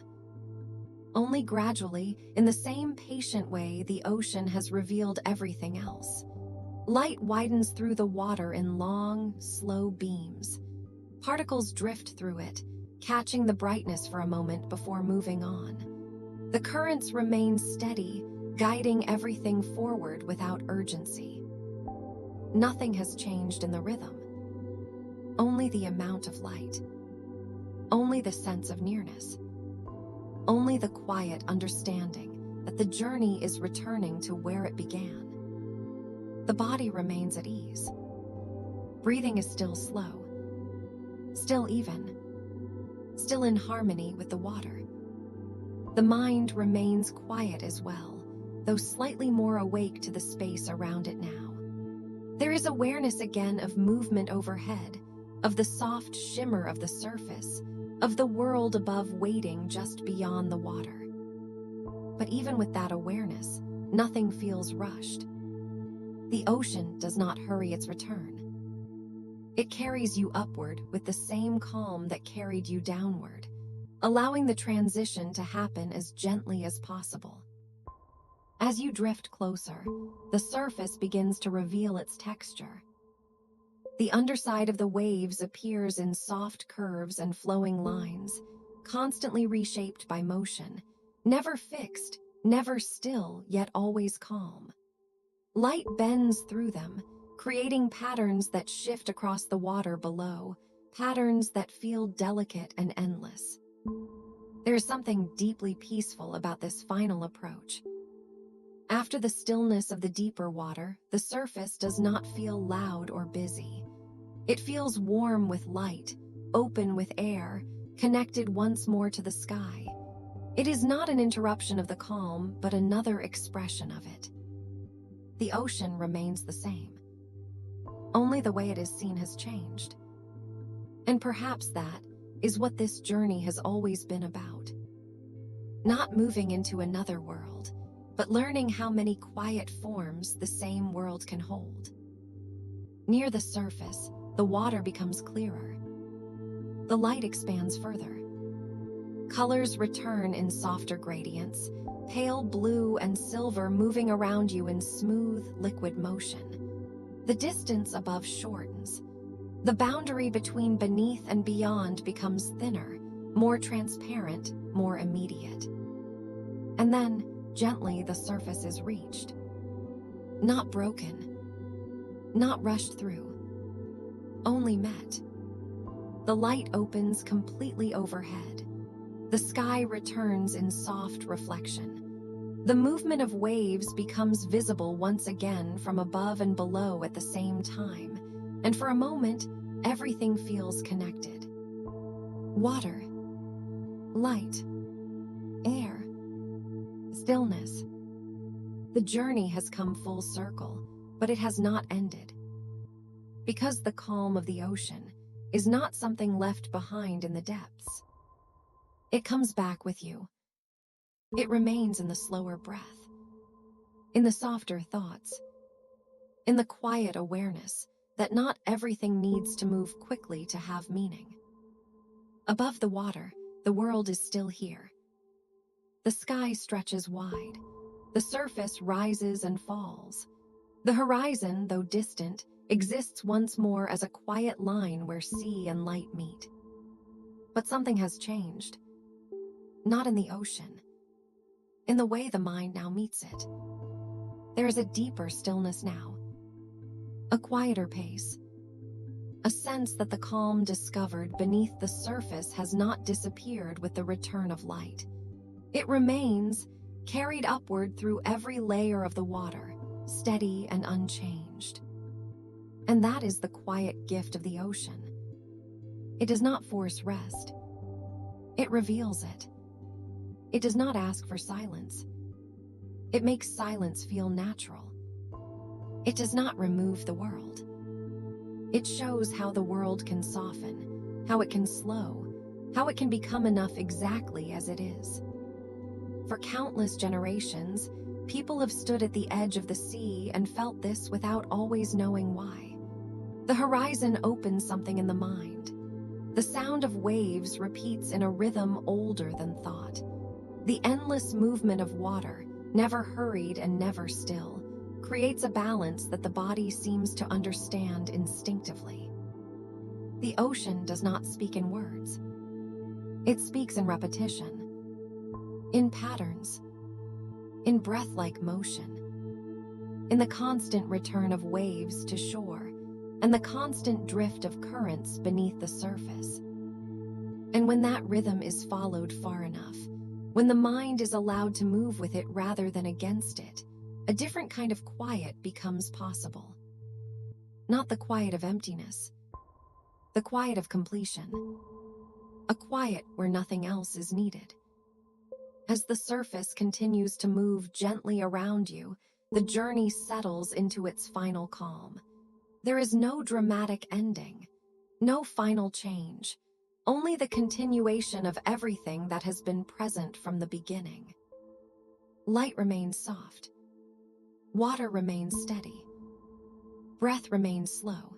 Speaker 1: Only gradually, in the same patient way the ocean has revealed everything else. Light widens through the water in long, slow beams. Particles drift through it, catching the brightness for a moment before moving on. The currents remain steady, guiding everything forward without urgency. Nothing has changed in the rhythm. Only the amount of light. Only the sense of nearness. Only the quiet understanding that the journey is returning to where it began. The body remains at ease. Breathing is still slow, still even, still in harmony with the water. The mind remains quiet as well, though slightly more awake to the space around it now. There is awareness again of movement overhead, of the soft shimmer of the surface, of the world above waiting just beyond the water. But even with that awareness, nothing feels rushed. The ocean does not hurry its return. It carries you upward with the same calm that carried you downward, allowing the transition to happen as gently as possible. As you drift closer, the surface begins to reveal its texture. The underside of the waves appears in soft curves and flowing lines, constantly reshaped by motion, never fixed, never still, yet always calm. Light bends through them, creating patterns that shift across the water below, patterns that feel delicate and endless. There is something deeply peaceful about this final approach. After the stillness of the deeper water, the surface does not feel loud or busy. It feels warm with light, open with air, connected once more to the sky. It is not an interruption of the calm, but another expression of it. The ocean remains the same. Only the way it is seen has changed. And perhaps that is what this journey has always been about. Not moving into another world, but learning how many quiet forms the same world can hold. Near the surface, the water becomes clearer. The light expands further. Colors return in softer gradients, pale blue and silver moving around you in smooth, liquid motion. The distance above shortens. The boundary between beneath and beyond becomes thinner, more transparent, more immediate. And then, gently, the surface is reached. Not broken, not rushed through, only met. The light opens completely overhead. The sky returns in soft reflection. The movement of waves becomes visible once again from above and below at the same time, and for a moment, everything feels connected. Water, light, air, stillness. The journey has come full circle, but it has not ended. Because the calm of the ocean is not something left behind in the depths. It comes back with you. It remains in the slower breath, in the softer thoughts, in the quiet awareness that not everything needs to move quickly to have meaning. Above the water, the world is still here. The sky stretches wide. The surface rises and falls. The horizon, though distant, exists once more as a quiet line where sea and light meet. But something has changed. Not in the ocean. In the way the mind now meets it. There is a deeper stillness now. A quieter pace. A sense that the calm discovered beneath the surface has not disappeared with the return of light. It remains, carried upward through every layer of the water, steady and unchanged. And that is the quiet gift of the ocean. It does not force rest. It reveals it. It does not ask for silence. It makes silence feel natural. It does not remove the world. It shows how the world can soften, how it can slow, how it can become enough exactly as it is. For countless generations, people have stood at the edge of the sea and felt this without always knowing why. The horizon opens something in the mind. The sound of waves repeats in a rhythm older than thought. The endless movement of water, never hurried and never still, creates a balance that the body seems to understand instinctively. The ocean does not speak in words. It speaks in repetition, in patterns, in breath-like motion, in the constant return of waves to shore, and the constant drift of currents beneath the surface. And when that rhythm is followed far enough, when the mind is allowed to move with it rather than against it, a different kind of quiet becomes possible. Not the quiet of emptiness, the quiet of completion, a quiet where nothing else is needed. As the surface continues to move gently around you, the journey settles into its final calm. There is no dramatic ending, no final change, only the continuation of everything that has been present from the beginning. Light remains soft. Water remains steady. Breath remains slow.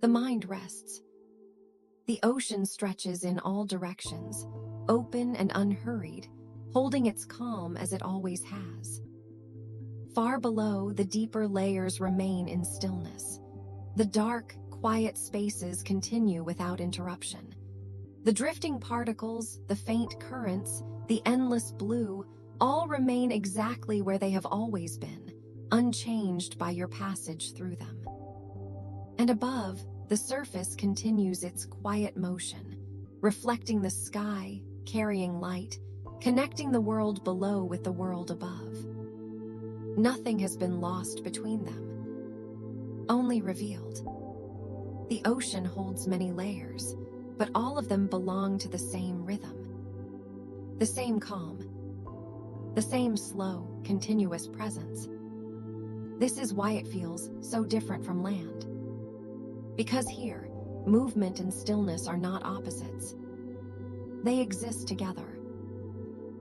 Speaker 1: The mind rests. The ocean stretches in all directions, open and unhurried, holding its calm as it always has. Far below, the deeper layers remain in stillness. The dark, quiet spaces continue without interruption. The drifting particles, the faint currents, the endless blue, all remain exactly where they have always been, unchanged by your passage through them. And above, the surface continues its quiet motion, reflecting the sky, carrying light, connecting the world below with the world above. Nothing has been lost between them, only revealed. The ocean holds many layers, but all of them belong to the same rhythm. The same calm, the same slow, continuous presence. This is why it feels so different from land. Because here, movement and stillness are not opposites. They exist together.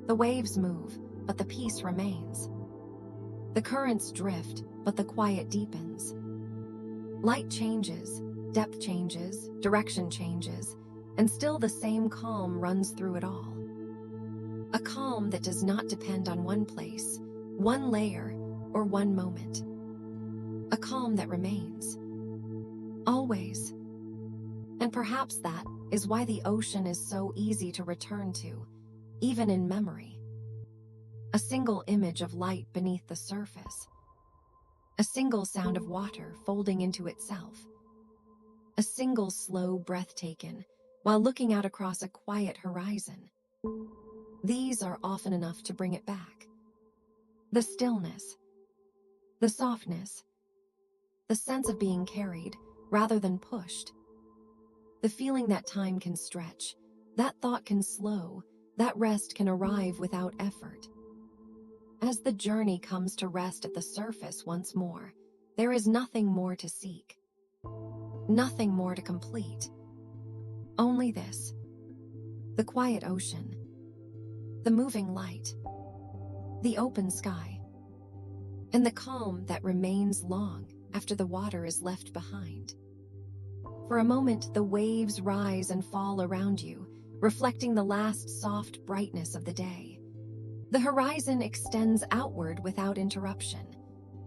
Speaker 1: The waves move, but the peace remains. The currents drift, but the quiet deepens. Light changes, depth changes, direction changes, and still the same calm runs through it all. A calm that does not depend on one place, one layer, or one moment. A calm that remains. Always. And perhaps that is why the ocean is so easy to return to, even in memory. A single image of light beneath the surface. A single sound of water folding into itself. A single slow breath taken while looking out across a quiet horizon. These are often enough to bring it back. The stillness, the softness, the sense of being carried rather than pushed. The feeling that time can stretch, that thought can slow, that rest can arrive without effort. As the journey comes to rest at the surface once more, There is nothing more to seek, nothing more to complete. Only this: the quiet ocean, the moving light, the open sky, and the calm that remains long after the water is left behind. For a moment, the waves rise and fall around you, reflecting the last soft brightness of the day. The horizon extends outward without interruption.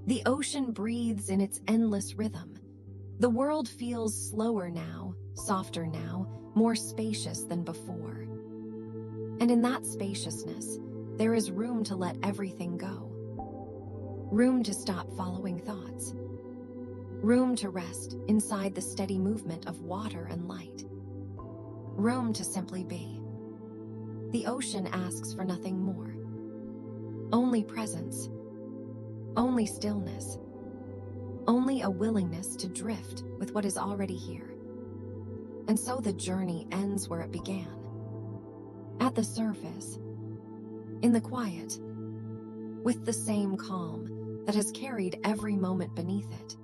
Speaker 1: The ocean breathes in its endless rhythm. The world feels slower now, softer now, more spacious than before. And in that spaciousness, there is room to let everything go. Room to stop following thoughts. Room to rest inside the steady movement of water and light. Room to simply be. The ocean asks for nothing more. Only presence. Only stillness. Only a willingness to drift with what is already here. And so the journey ends where it began. At the surface. In the quiet. With the same calm that has carried every moment beneath it.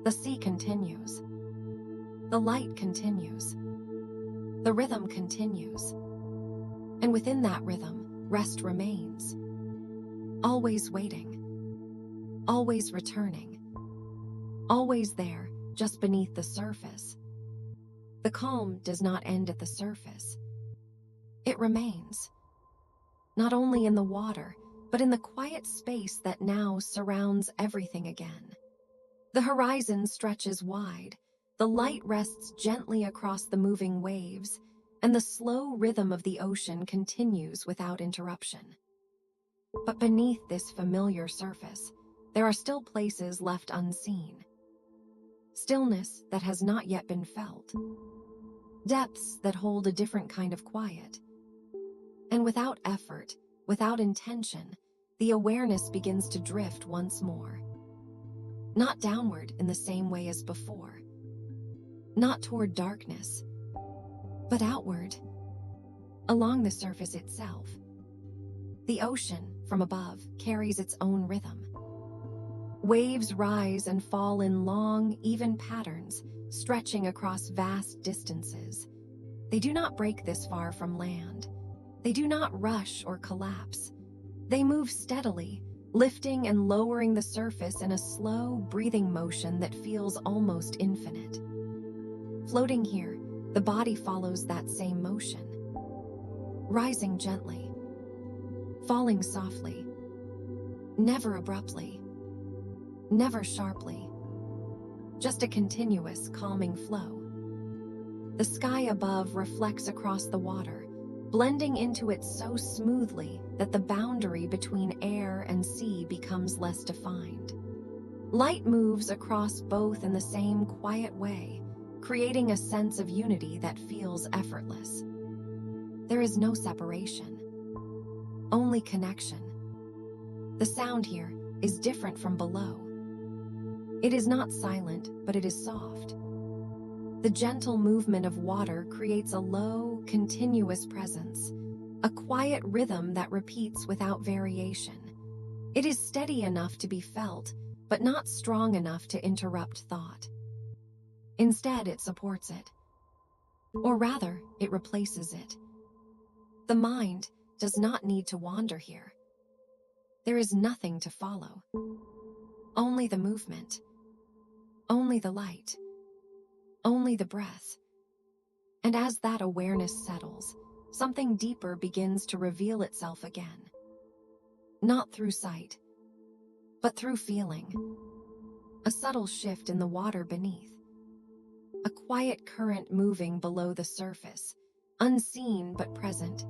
Speaker 1: The sea continues. The light continues. The rhythm continues. And within that rhythm, rest remains. Always waiting. Always returning. Always there, just beneath the surface. The calm does not end at the surface. It remains. Not only in the water, but in the quiet space that now surrounds everything again. The horizon stretches wide, the light rests gently across the moving waves, and the slow rhythm of the ocean continues without interruption. But beneath this familiar surface, there are still places left unseen. Stillness that has not yet been felt. Depths that hold a different kind of quiet. And without effort, without intention, the awareness begins to drift once more. Not downward in the same way as before. Not toward darkness, but outward, along the surface itself. The ocean, from above, carries its own rhythm. Waves rise and fall in long, even patterns, stretching across vast distances. They do not break this far from land. They do not rush or collapse. They move steadily, lifting and lowering the surface in a slow, breathing motion that feels almost infinite. Floating here, the body follows that same motion. Rising gently, falling softly, never abruptly, never sharply, just a continuous, calming flow. The sky above reflects across the water, blending into it so smoothly that the boundary between air and sea becomes less defined. Light moves across both in the same quiet way, creating a sense of unity that feels effortless. There is no separation, only connection. The sound here is different from below. It is not silent, but it is soft. The gentle movement of water creates a low, continuous presence, a quiet rhythm that repeats without variation. It is steady enough to be felt, but not strong enough to interrupt thought. Instead, it supports it. Or rather, it replaces it. The mind does not need to wander here. There is nothing to follow. Only the movement. Only the light. Only the breath. And as that awareness settles, something deeper begins to reveal itself again. Not through sight, but through feeling. A subtle shift in the water beneath. A quiet current moving below the surface, unseen but present,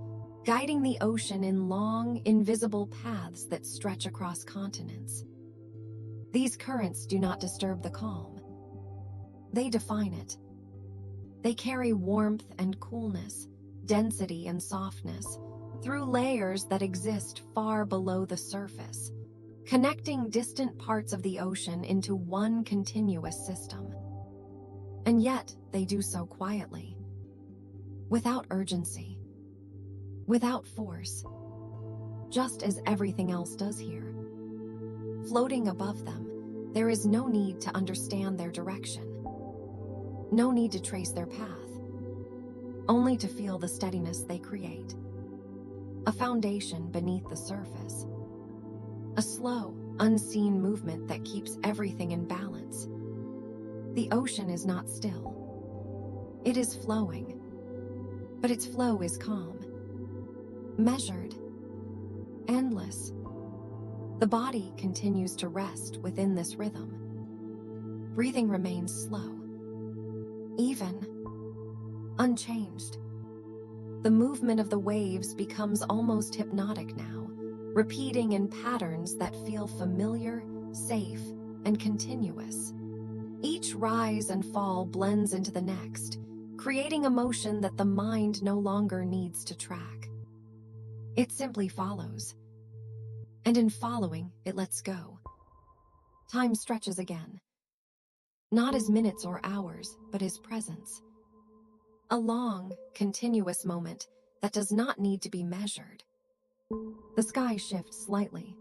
Speaker 1: guiding the ocean in long, invisible paths that stretch across continents. These currents do not disturb the calm. They define it. They carry warmth and coolness, density and softness, through layers that exist far below the surface, connecting distant parts of the ocean into one continuous system. And yet, they do so quietly, without urgency, without force, just as everything else does here. Floating above them, There is no need to understand their direction, no need to trace their path, only to feel the steadiness they create. A foundation beneath the surface. A slow, unseen movement that keeps everything in balance. The ocean is not still. It is flowing, but its flow is calm, measured, endless. The body continues to rest within this rhythm. Breathing remains slow, even, unchanged. The movement of the waves becomes almost hypnotic now, repeating in patterns that feel familiar, safe, and continuous. Each rise and fall blends into the next, creating a motion that the mind no longer needs to track. It simply follows. And in following, it lets go. Time stretches again. Not as minutes or hours, but as presence. A long, continuous moment that does not need to be measured. The sky shifts slightly.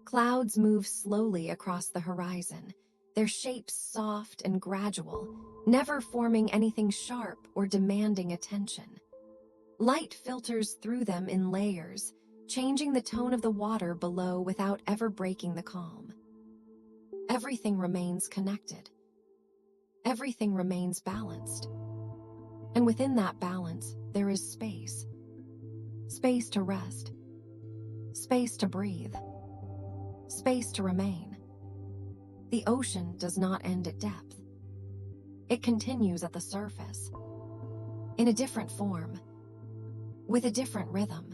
Speaker 1: Clouds move slowly across the horizon, their shapes soft and gradual, never forming anything sharp or demanding attention. Light filters through them in layers, changing the tone of the water below without ever breaking the calm. Everything remains connected. Everything remains balanced. And within that balance, there is space. Space to rest. Space to breathe. Space to remain. The ocean does not end at depth. It continues at the surface. In a different form. With a different rhythm.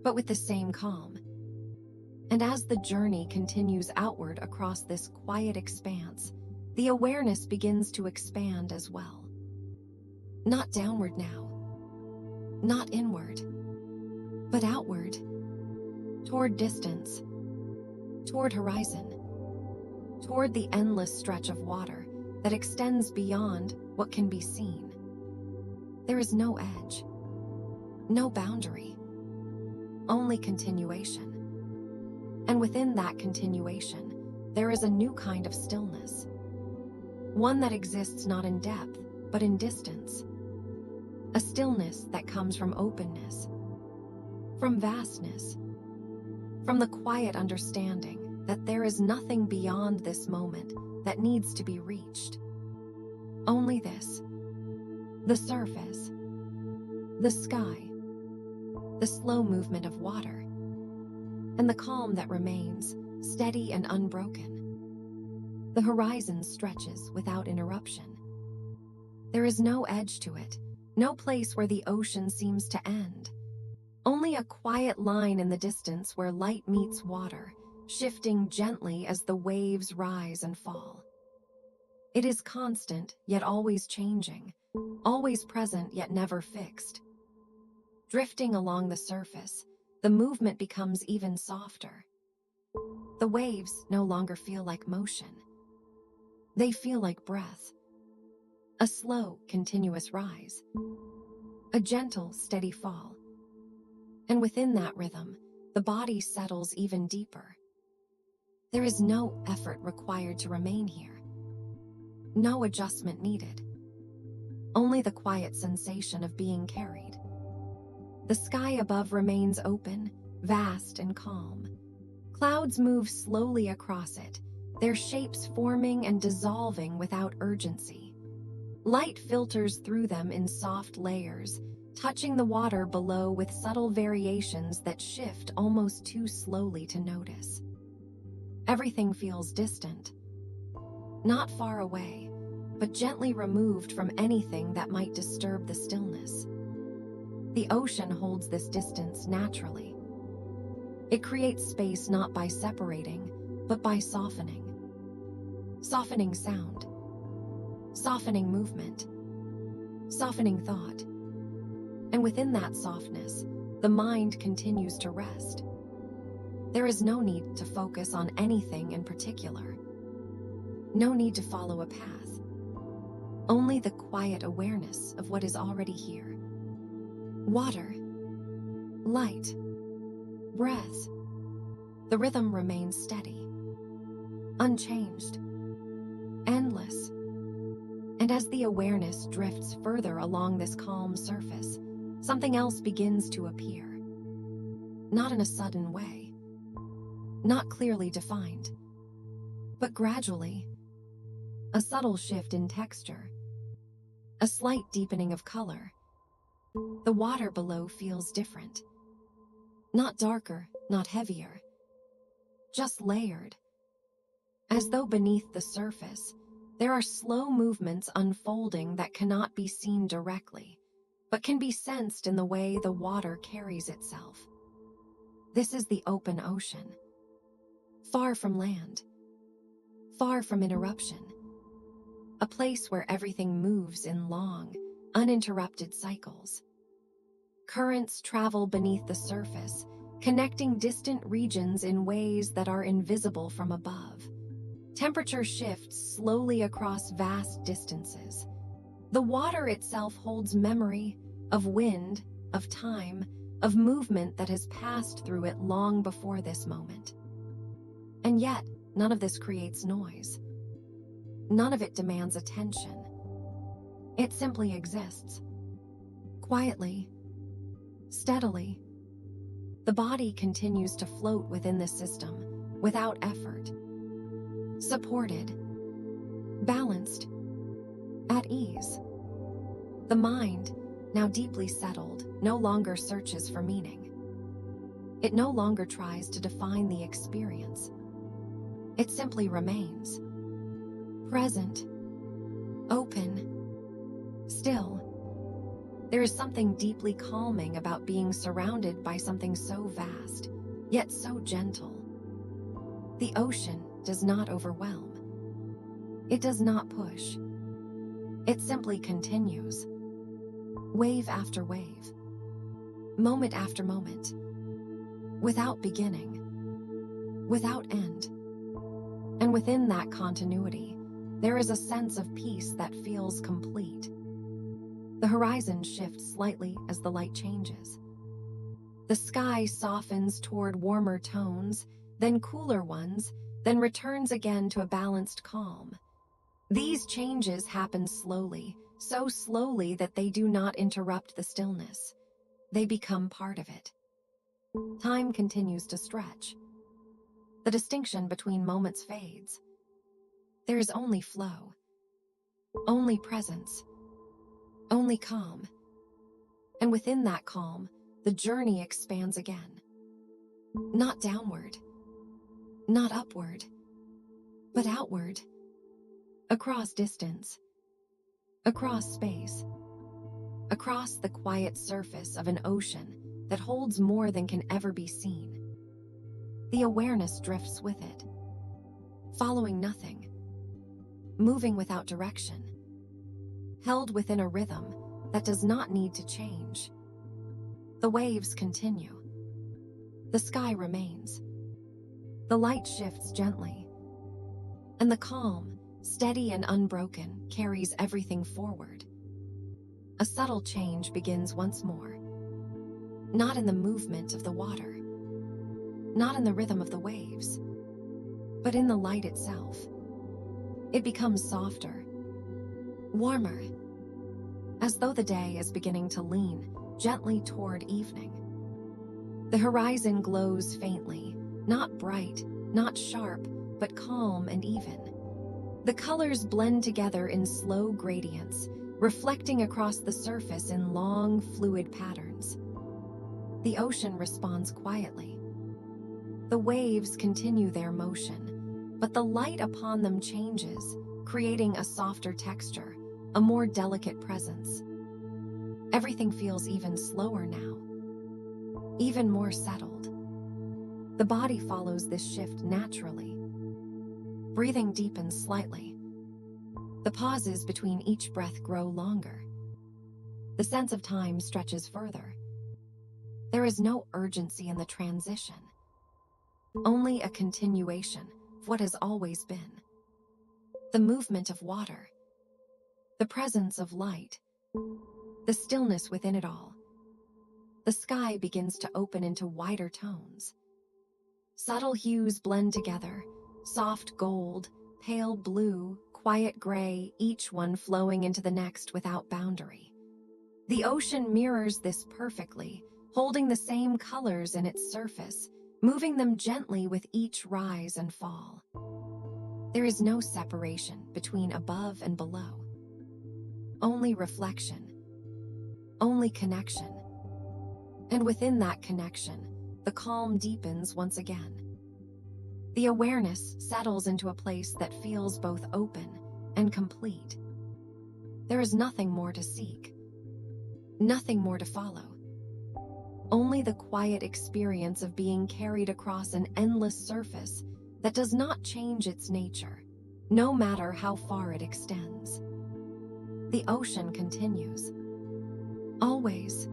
Speaker 1: But with the same calm. And as the journey continues outward across this quiet expanse, the awareness begins to expand as well. Not downward now, not inward, but outward, toward distance, toward horizon, toward the endless stretch of water that extends beyond what can be seen. There is no edge, no boundary, only continuation. And within that continuation, there is a new kind of stillness, one that exists not in depth, but in distance. A stillness that comes from openness, from vastness, from the quiet understanding that there is nothing beyond this moment that needs to be reached. Only this, the surface, the sky, the slow movement of water, and the calm that remains steady and unbroken. The horizon stretches without interruption. There is no edge to it, no place where the ocean seems to end. Only a quiet line in the distance where light meets water, shifting gently as the waves rise and fall. It is constant, yet always changing, always present, yet never fixed. Drifting along the surface, the movement becomes even softer. The waves no longer feel like motion. They feel like breath. A slow, continuous rise. A gentle, steady fall. And within that rhythm, the body settles even deeper. There is no effort required to remain here. No adjustment needed. Only the quiet sensation of being carried. The sky above remains open, vast, and calm. Clouds move slowly across it, their shapes forming and dissolving without urgency. Light filters through them in soft layers, touching the water below with subtle variations that shift almost too slowly to notice. Everything feels distant. Not far away, but gently removed from anything that might disturb the stillness. The ocean holds this distance naturally. It creates space not by separating, but by softening. Softening sound. Softening movement. Softening thought. And within that softness, the mind continues to rest. There is no need to focus on anything in particular. No need to follow a path. Only the quiet awareness of what is already here. Water. Light. Breath. The rhythm remains steady. unchanged, endless. And as the awareness drifts further along this calm surface, something else begins to appear. Not in a sudden way, not clearly defined, but gradually, a subtle shift in texture, a slight deepening of color. The water below feels different. Not darker, not heavier, just layered. As though beneath the surface, there are slow movements unfolding that cannot be seen directly, but can be sensed in the way the water carries itself. This is the open ocean. Far from land, far from interruption. A place where everything moves in long, uninterrupted cycles. Currents travel beneath the surface, connecting distant regions in ways that are invisible from above. Temperature shifts slowly across vast distances. The water itself holds memory of wind, of time, of movement that has passed through it long before this moment. And yet, none of this creates noise. None of it demands attention. It simply exists. Quietly, steadily. The body continues to float within this system, without effort. Supported, balanced, at ease. The mind, now deeply settled, no longer searches for meaning. It no longer tries to define the experience. It simply remains. Present, open, still. There is something deeply calming about being surrounded by something so vast, yet so gentle. The ocean does not overwhelm. It does not push. It simply continues. Wave after wave. Moment after moment. Without beginning. Without end. And within that continuity, there is a sense of peace that feels complete. The horizon shifts slightly as the light changes. The sky softens toward warmer tones, then cooler ones, then returns again to a balanced calm. These changes happen slowly, so slowly that they do not interrupt the stillness. They become part of it. Time continues to stretch. The distinction between moments fades. There is only flow, only presence, only calm. And within that calm, the journey expands again. Not downward, not upward, but outward. Across distance, across space, across the quiet surface of an ocean that holds more than can ever be seen. The awareness drifts with it, following nothing, moving without direction, held within a rhythm that does not need to change. The waves continue. The sky remains. The light shifts gently, and the calm, steady and unbroken, carries everything forward. A subtle change begins once more. Not in the movement of the water, not in the rhythm of the waves, but in the light itself. It becomes softer, warmer, as though the day is beginning to lean gently toward evening. The horizon glows faintly, not bright, not sharp, but calm and even. The colors blend together in slow gradients, reflecting across the surface in long, fluid patterns. The ocean responds quietly. The waves continue their motion, but the light upon them changes, creating a softer texture, a more delicate presence. Everything feels even slower now, even more settled. The body follows this shift naturally. Breathing deepens slightly. The pauses between each breath grow longer. The sense of time stretches further. There is no urgency in the transition, only a continuation of what has always been. The movement of water, the presence of light, the stillness within it all. The sky begins to open into wider tones. Subtle hues blend together, soft gold, pale blue, quiet gray, each one flowing into the next without boundary. The ocean mirrors this perfectly, holding the same colors in its surface, moving them gently with each rise and fall. There is no separation between above and below. Only reflection. Only connection. And within that connection, the calm deepens once again. The awareness settles into a place that feels both open and complete. There is nothing more to seek, nothing more to follow. Only the quiet experience of being carried across an endless surface that does not change its nature, no matter how far it extends. The ocean continues, always.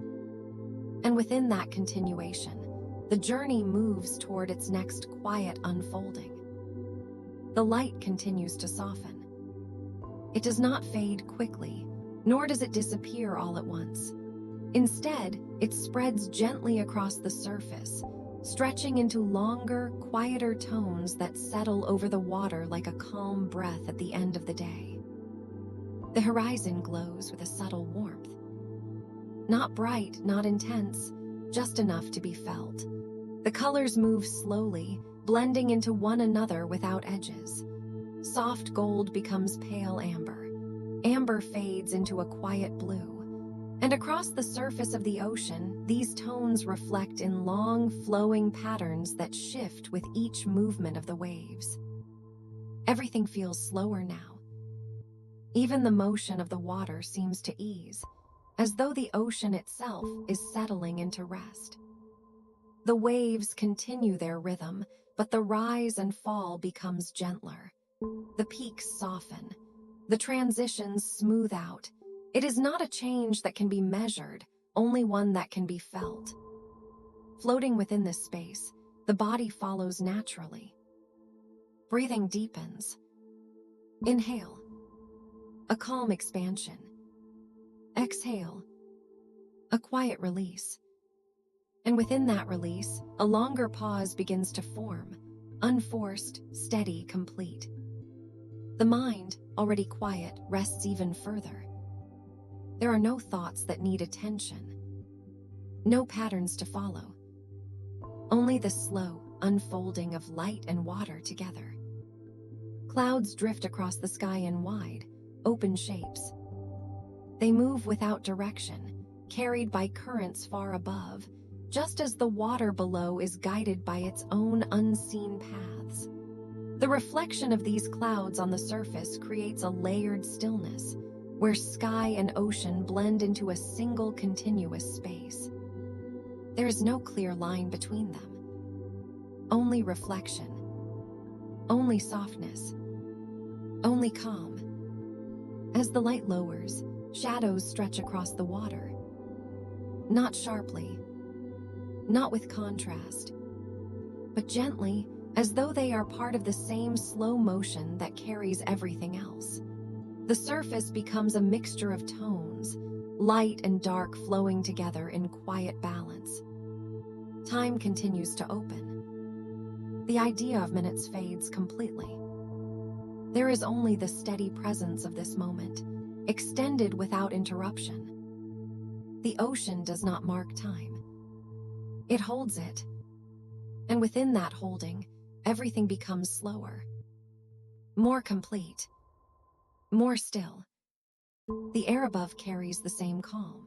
Speaker 1: And within that continuation, the journey moves toward its next quiet unfolding. The light continues to soften. It does not fade quickly, nor does it disappear all at once. Instead, it spreads gently across the surface, stretching into longer, quieter tones that settle over the water like a calm breath at the end of the day. The horizon glows with a subtle warmth. Not bright, not intense, just enough to be felt. The colors move slowly, blending into one another without edges. Soft gold becomes pale amber. Amber fades into a quiet blue. And across the surface of the ocean, these tones reflect in long, flowing patterns that shift with each movement of the waves. Everything feels slower now. Even the motion of the water seems to ease, as though the ocean itself is settling into rest. The waves continue their rhythm, but the rise and fall becomes gentler. The peaks soften. The transitions smooth out. It is not a change that can be measured, only one that can be felt. Floating within this space, the body follows naturally. Breathing deepens. Inhale. A calm expansion. Exhale. A quiet release. And within that release, a longer pause begins to form, unforced, steady, complete. The mind, already quiet, rests even further. There are no thoughts that need attention, no patterns to follow, only the slow unfolding of light and water together. Clouds drift across the sky in wide, open shapes. They move without direction, carried by currents far above, just as the water below is guided by its own unseen paths. The reflection of these clouds on the surface creates a layered stillness, where sky and ocean blend into a single continuous space. There is no clear line between them. Only reflection. Only softness. Only calm. As the light lowers, shadows stretch across the water. Not sharply, not with contrast, but gently, as though they are part of the same slow motion that carries everything else. The surface becomes a mixture of tones, light and dark flowing together in quiet balance. Time continues to open. The idea of minutes fades completely. There is only the steady presence of this moment, extended without interruption. The ocean does not mark time. It holds it. And within that holding, everything becomes slower, more complete, more still. The air above carries the same calm.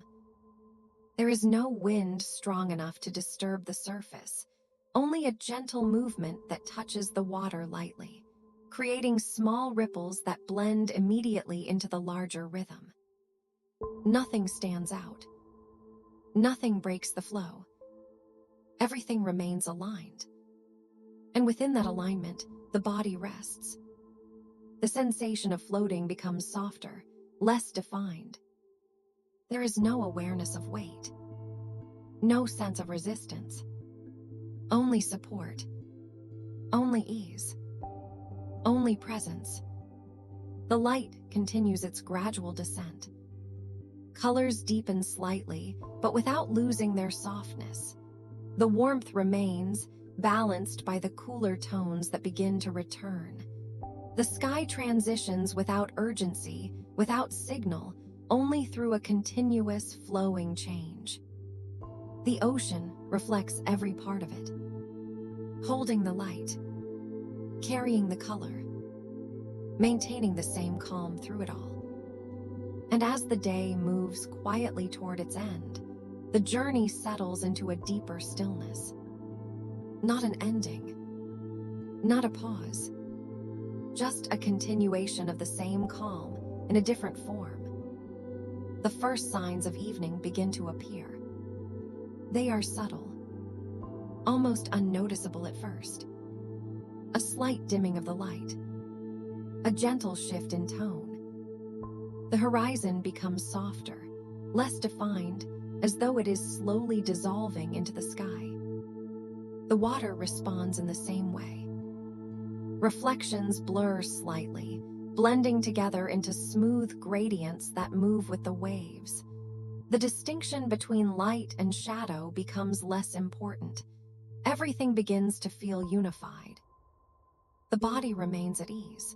Speaker 1: There is no wind strong enough to disturb the surface, only a gentle movement that touches the water lightly, creating small ripples that blend immediately into the larger rhythm. Nothing stands out. Nothing breaks the flow. Everything remains aligned. And within that alignment, the body rests. The sensation of floating becomes softer, less defined. There is no awareness of weight, no sense of resistance, only support, only ease, only presence. The light continues its gradual descent. Colors deepen slightly, but without losing their softness. The warmth remains, balanced by the cooler tones that begin to return. The sky transitions without urgency, without signal, only through a continuous flowing change. The ocean reflects every part of it, holding the light, carrying the color, maintaining the same calm through it all. And as the day moves quietly toward its end, the journey settles into a deeper stillness. Not an ending, not a pause, just a continuation of the same calm in a different form. The first signs of evening begin to appear. They are subtle, almost unnoticeable at first. A slight dimming of the light, a gentle shift in tone. The horizon becomes softer, less defined, as though it is slowly dissolving into the sky. The water responds in the same way. Reflections blur slightly, blending together into smooth gradients that move with the waves. The distinction between light and shadow becomes less important. Everything begins to feel unified. The body remains at ease.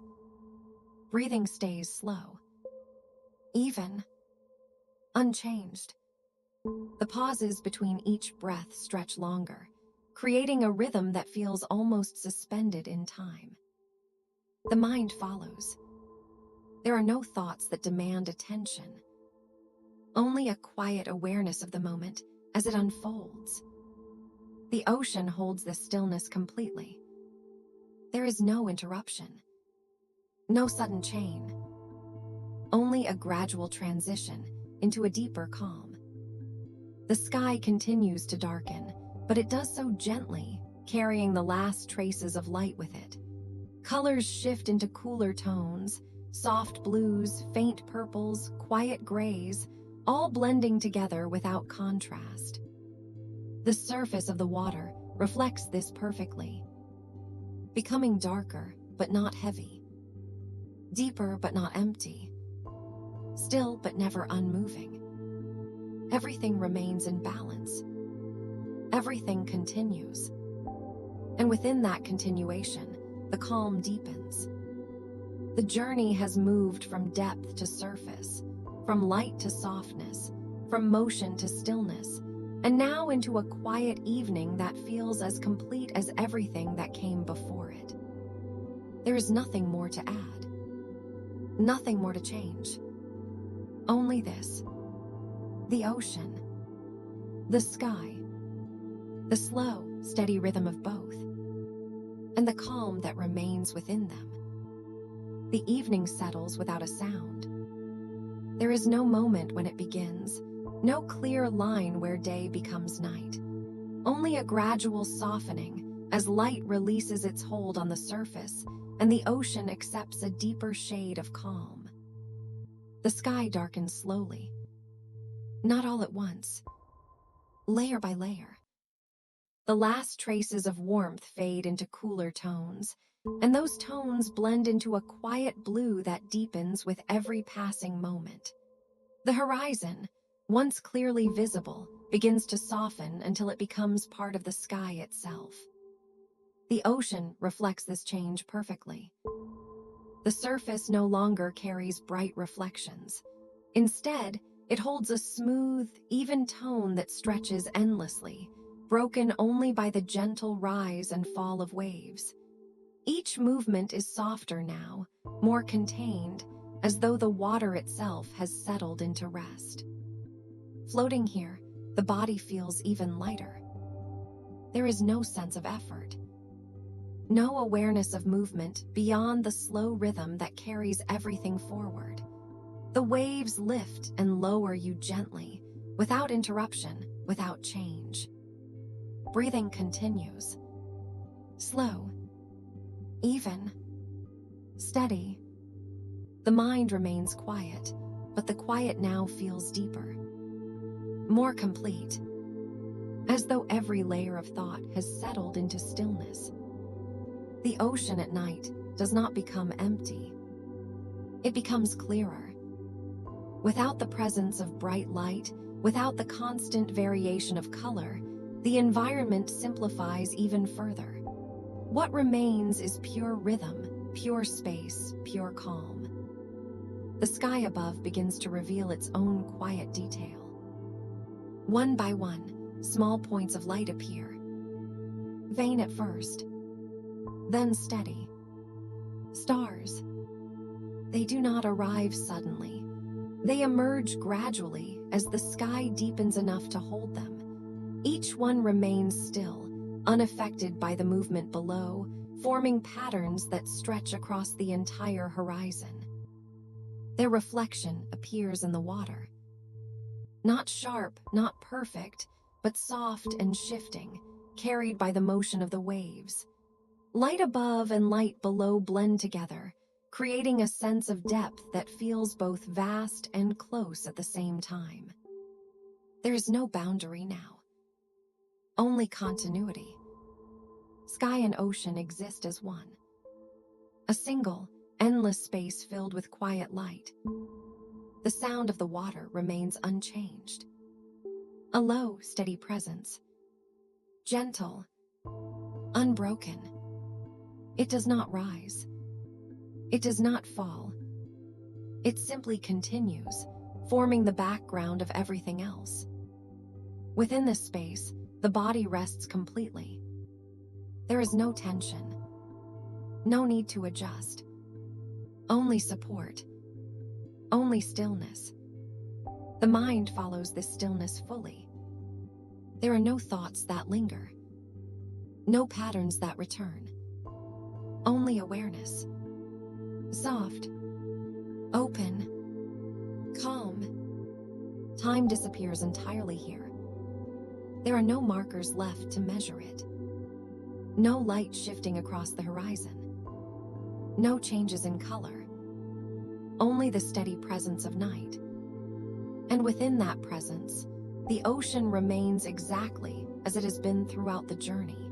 Speaker 1: Breathing stays slow, even, unchanged. The pauses between each breath stretch longer, creating a rhythm that feels almost suspended in time. The mind follows. There are no thoughts that demand attention, only a quiet awareness of the moment as it unfolds. The ocean holds the stillness completely. There is no interruption, no sudden chain, only a gradual transition into a deeper calm. The sky continues to darken, but it does so gently, carrying the last traces of light with it. Colors shift into cooler tones, soft blues, faint purples, quiet grays, all blending together without contrast. The surface of the water reflects this perfectly, becoming darker but not heavy, deeper but not empty, still but never unmoving. Everything remains in balance. Everything continues. And within that continuation, the calm deepens. The journey has moved from depth to surface, from light to softness, from motion to stillness, and now into a quiet evening that feels as complete as everything that came before it. There is nothing more to add, nothing more to change. Only this: the ocean, the sky, the slow, steady rhythm of both, and the calm that remains within them. The evening settles without a sound. There is no moment when it begins, no clear line where day becomes night, only a gradual softening as light releases its hold on the surface and the ocean accepts a deeper shade of calm. The sky darkens slowly, not all at once, layer by layer. The last traces of warmth fade into cooler tones, and those tones blend into a quiet blue that deepens with every passing moment. The horizon, once clearly visible, begins to soften until it becomes part of the sky itself. The ocean reflects this change perfectly. The surface no longer carries bright reflections. Instead, it holds a smooth, even tone that stretches endlessly, broken only by the gentle rise and fall of waves. Each movement is softer now, more contained, as though the water itself has settled into rest. Floating here, the body feels even lighter. There is no sense of effort, no awareness of movement beyond the slow rhythm that carries everything forward. The waves lift and lower you gently, without interruption, without change. Breathing continues, slow, even, steady. The mind remains quiet, but the quiet now feels deeper, more complete, as though every layer of thought has settled into stillness. The ocean at night does not become empty. It becomes clearer. Without the presence of bright light, without the constant variation of color, The environment simplifies even further. What remains is pure rhythm, pure space, pure calm. The sky above begins to reveal its own quiet detail. One by one, small points of light appear. Faint at first, then steady. Stars. They do not arrive suddenly. They emerge gradually as the sky deepens enough to hold them. Each one remains still, unaffected by the movement below, forming patterns that stretch across the entire horizon. Their reflection appears in the water. Not sharp, not perfect, but soft and shifting, carried by the motion of the waves. Light above and light below blend together, creating a sense of depth that feels both vast and close at the same time. There is no boundary now, only continuity. Sky and ocean exist as one. A single, endless space filled with quiet light. The sound of the water remains unchanged. A low, steady presence. Gentle, unbroken. It does not rise. It does not fall. It simply continues, forming the background of everything else. Within this space, the body rests completely. There is no tension, no need to adjust, only support, only stillness. The mind follows this stillness fully. There are no thoughts that linger, no patterns that return, only awareness. Soft, open, calm. Time disappears entirely here. There are no markers left to measure it. No light shifting across the horizon. No changes in color. Only the steady presence of night. And within that presence, the ocean remains exactly as it has been throughout the journey.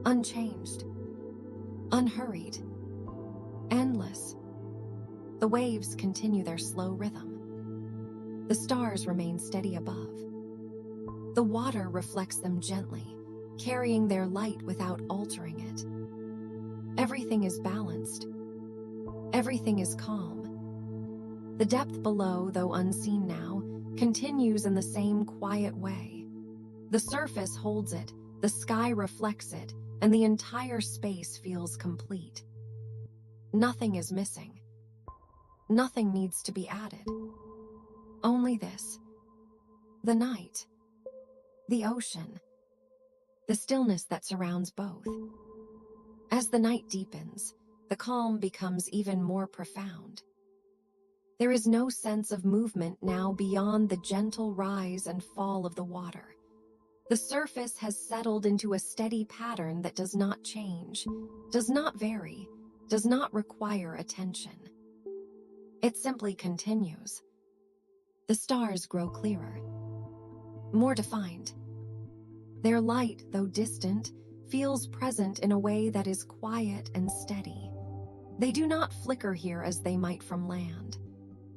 Speaker 1: Unchanged, unhurried, endless. The waves continue their slow rhythm. The stars remain steady above. The water reflects them gently, carrying their light without altering it. Everything is balanced. Everything is calm. The depth below, though unseen now, continues in the same quiet way. The surface holds it, the sky reflects it, and the entire space feels complete. Nothing is missing. Nothing needs to be added. Only this. The night. The ocean. The stillness that surrounds both. As the night deepens, the calm becomes even more profound. There is no sense of movement now beyond the gentle rise and fall of the water. The surface has settled into a steady pattern that does not change, does not vary, does not require attention. It simply continues. The stars grow clearer, more defined. Their light, though distant, feels present in a way that is quiet and steady. They do not flicker here as they might from land.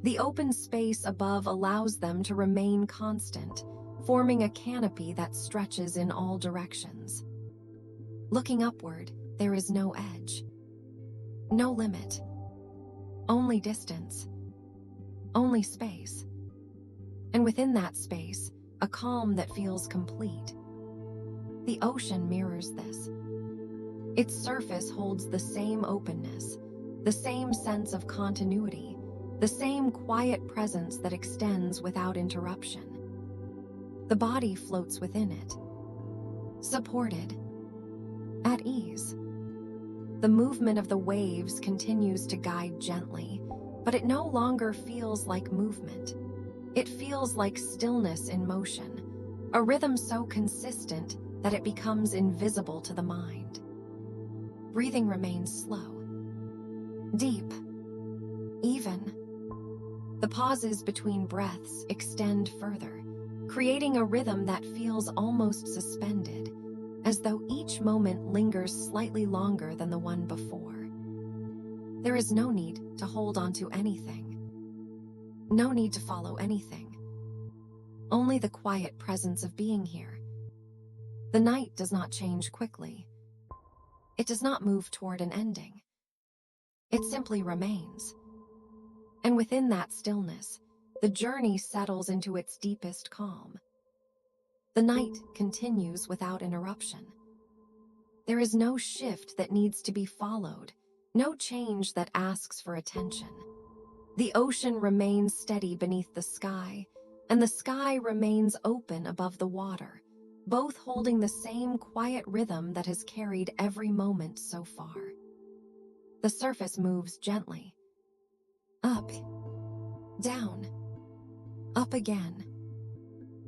Speaker 1: The open space above allows them to remain constant, forming a canopy that stretches in all directions. Looking upward, there is no edge, no limit, only distance, only space. And within that space, a calm that feels complete. The ocean mirrors this. Its surface holds the same openness, the same sense of continuity, the same quiet presence that extends without interruption. The body floats within it, supported, at ease. The movement of the waves continues to guide gently, but it no longer feels like movement. It feels like stillness in motion, a rhythm so consistent that it becomes invisible to the mind. Breathing remains slow, deep, even. The pauses between breaths extend further, creating a rhythm that feels almost suspended, as though each moment lingers slightly longer than the one before. There is no need to hold on to anything, no need to follow anything, only the quiet presence of being here, The night does not change quickly. It does not move toward an ending. It simply remains. And within that stillness, the journey settles into its deepest calm. The night continues without interruption. There is no shift that needs to be followed, no change that asks for attention. The ocean remains steady beneath the sky, and the sky remains open above the water, both holding the same quiet rhythm that has carried every moment so far. The surface moves gently. Up, down, up again.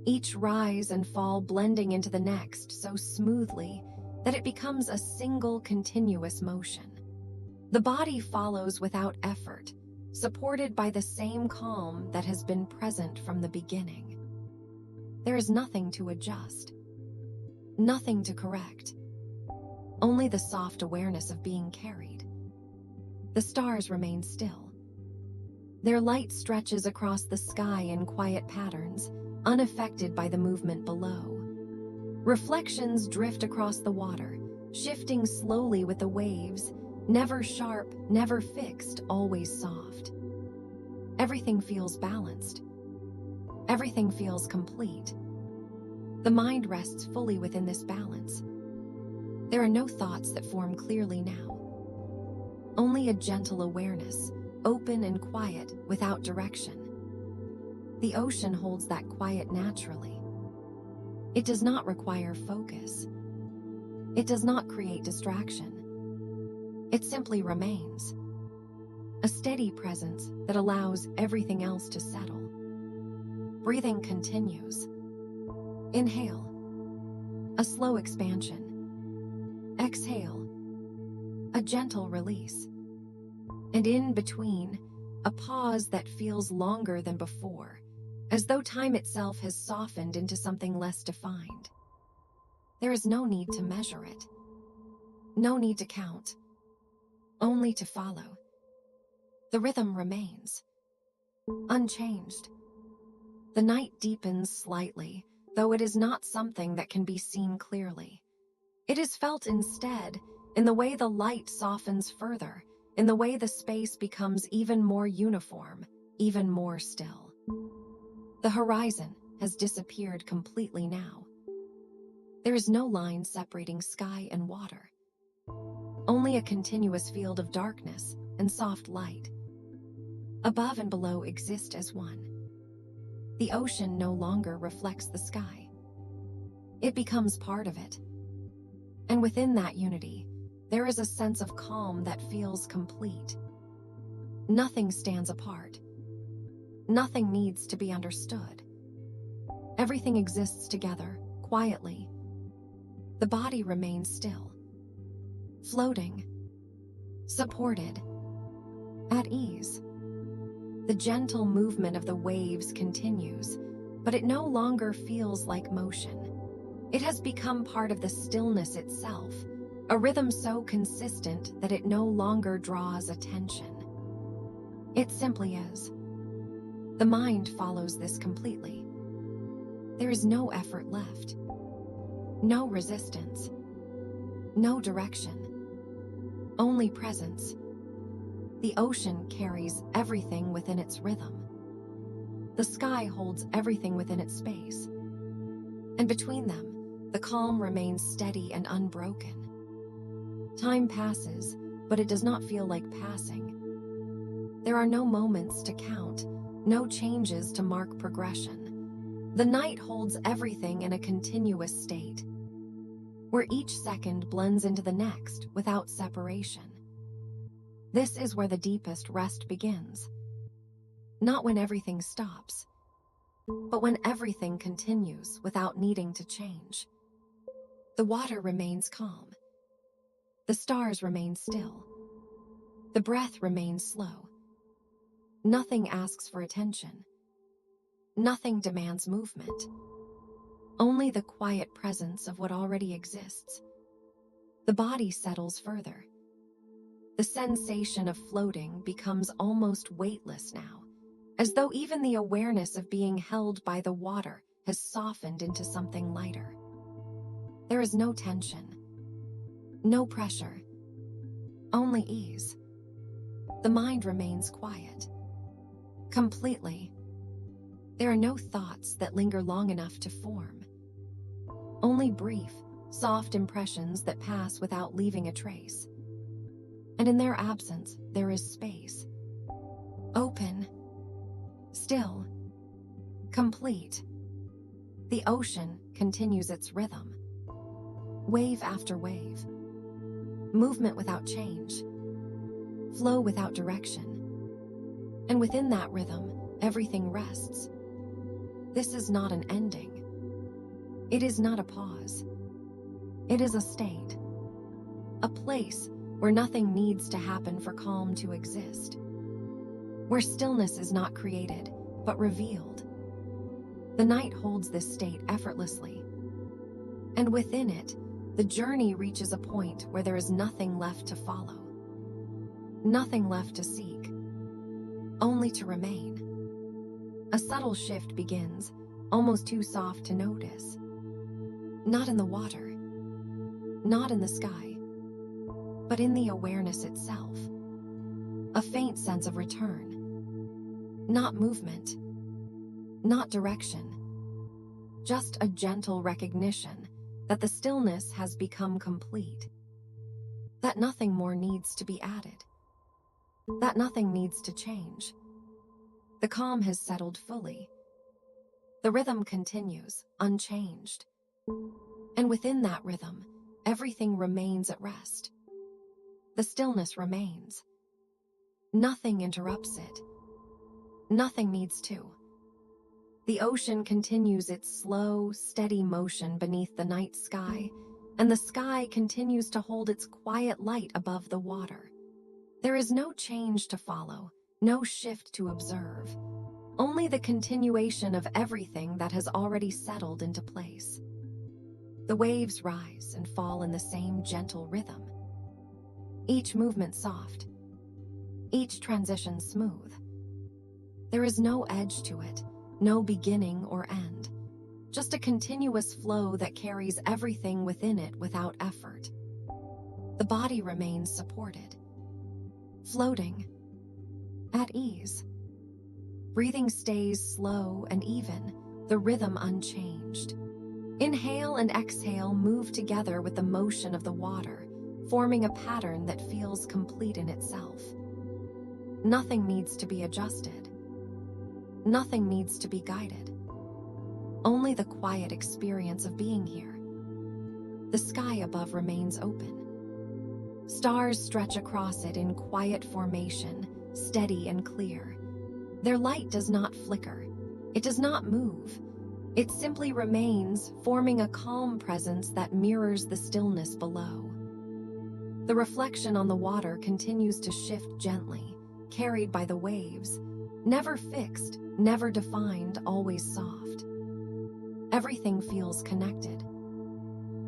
Speaker 1: Each rise and fall blending into the next so smoothly that it becomes a single continuous motion. The body follows without effort, supported by the same calm that has been present from the beginning. There is nothing to adjust, nothing to correct, only the soft awareness of being carried. The stars remain still. Their light stretches across the sky in quiet patterns, unaffected by the movement below. Reflections drift across the water, shifting slowly with the waves, never sharp, never fixed, always soft. Everything feels balanced. Everything feels complete. The mind rests fully within this balance. There are no thoughts that form clearly now. Only a gentle awareness, open and quiet, without direction. The ocean holds that quiet naturally. It does not require focus. It does not create distraction. It simply remains. A steady presence that allows everything else to settle. Breathing continues. Inhale. A slow expansion. Exhale. A gentle release. And in between, a pause that feels longer than before, as though time itself has softened into something less defined. There is no need to measure it. No need to count. Only to follow. The rhythm remains. Unchanged. The night deepens slightly, though it is not something that can be seen clearly. It is felt instead in the way the light softens further, in the way the space becomes even more uniform, even more still. The horizon has disappeared completely now. There is no line separating sky and water. Only a continuous field of darkness and soft light. Above and below exist as one. The ocean no longer reflects the sky. It becomes part of it. And within that unity, there is a sense of calm that feels complete. Nothing stands apart. Nothing needs to be understood. Everything exists together, quietly. The body remains still, floating, supported, at ease. The gentle movement of the waves continues, but it no longer feels like motion. It has become part of the stillness itself, a rhythm so consistent that it no longer draws attention. It simply is. The mind follows this completely. There is no effort left, no resistance, no direction, only presence. The ocean carries everything within its rhythm. The sky holds everything within its space. And between them, the calm remains steady and unbroken. Time passes, but it does not feel like passing. There are no moments to count, no changes to mark progression. The night holds everything in a continuous state, where each second blends into the next without separation. This is where the deepest rest begins. Not when everything stops, but when everything continues without needing to change. The water remains calm. The stars remain still. The breath remains slow. Nothing asks for attention. Nothing demands movement. Only the quiet presence of what already exists. The body settles further. The sensation of floating becomes almost weightless now, as though even the awareness of being held by the water has softened into something lighter. There is no tension, no pressure, only ease. The mind remains quiet, completely. There are no thoughts that linger long enough to form. Only brief, soft impressions that pass without leaving a trace. And in their absence, there is space. Open, still, complete. The ocean continues its rhythm. Wave after wave. Movement without change. Flow without direction. And within that rhythm, everything rests. This is not an ending. It is not a pause. It is a state. A place where nothing needs to happen for calm to exist. Where stillness is not created, but revealed. The night holds this state effortlessly. And within it, the journey reaches a point where there is nothing left to follow. Nothing left to seek. Only to remain. A subtle shift begins, almost too soft to notice. Not in the water, not in the sky, but in the awareness itself. A faint sense of return. Not movement, not direction, just a gentle recognition that the stillness has become complete. That nothing more needs to be added. That nothing needs to change. The calm has settled fully. The rhythm continues, unchanged. And within that rhythm, everything remains at rest. The stillness remains. Nothing interrupts it. Nothing needs to. The ocean continues its slow, steady motion beneath the night sky, and the sky continues to hold its quiet light above the water. There is no change to follow, no shift to observe, only the continuation of everything that has already settled into place. The waves rise and fall in the same gentle rhythm. Each movement soft, each transition smooth. There is no edge to it, no beginning or end, just a continuous flow that carries everything within it without effort. The body remains supported, floating, at ease. Breathing stays slow and even, the rhythm unchanged. Inhale and exhale move together with the motion of the water, forming a pattern that feels complete in itself. Nothing needs to be adjusted. Nothing needs to be guided. Only the quiet experience of being here. The sky above remains open. Stars stretch across it in quiet formation, steady and clear. Their light does not flicker. It does not move. It simply remains, forming a calm presence that mirrors the stillness below. The reflection on the water continues to shift gently, carried by the waves, never fixed, never defined, always soft. Everything feels connected.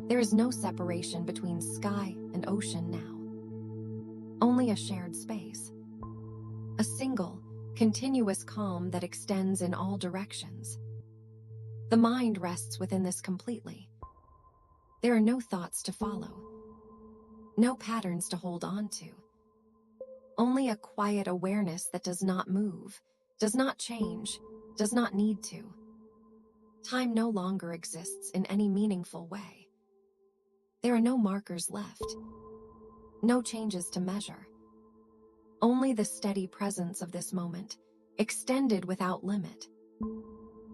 Speaker 1: There is no separation between sky and ocean now. Only a shared space. A single, continuous calm that extends in all directions. The mind rests within this completely. There are no thoughts to follow. No patterns to hold on to. Only a quiet awareness that does not move, does not change, does not need to. Time no longer exists in any meaningful way. There are no markers left, no changes to measure. Only the steady presence of this moment, extended without limit.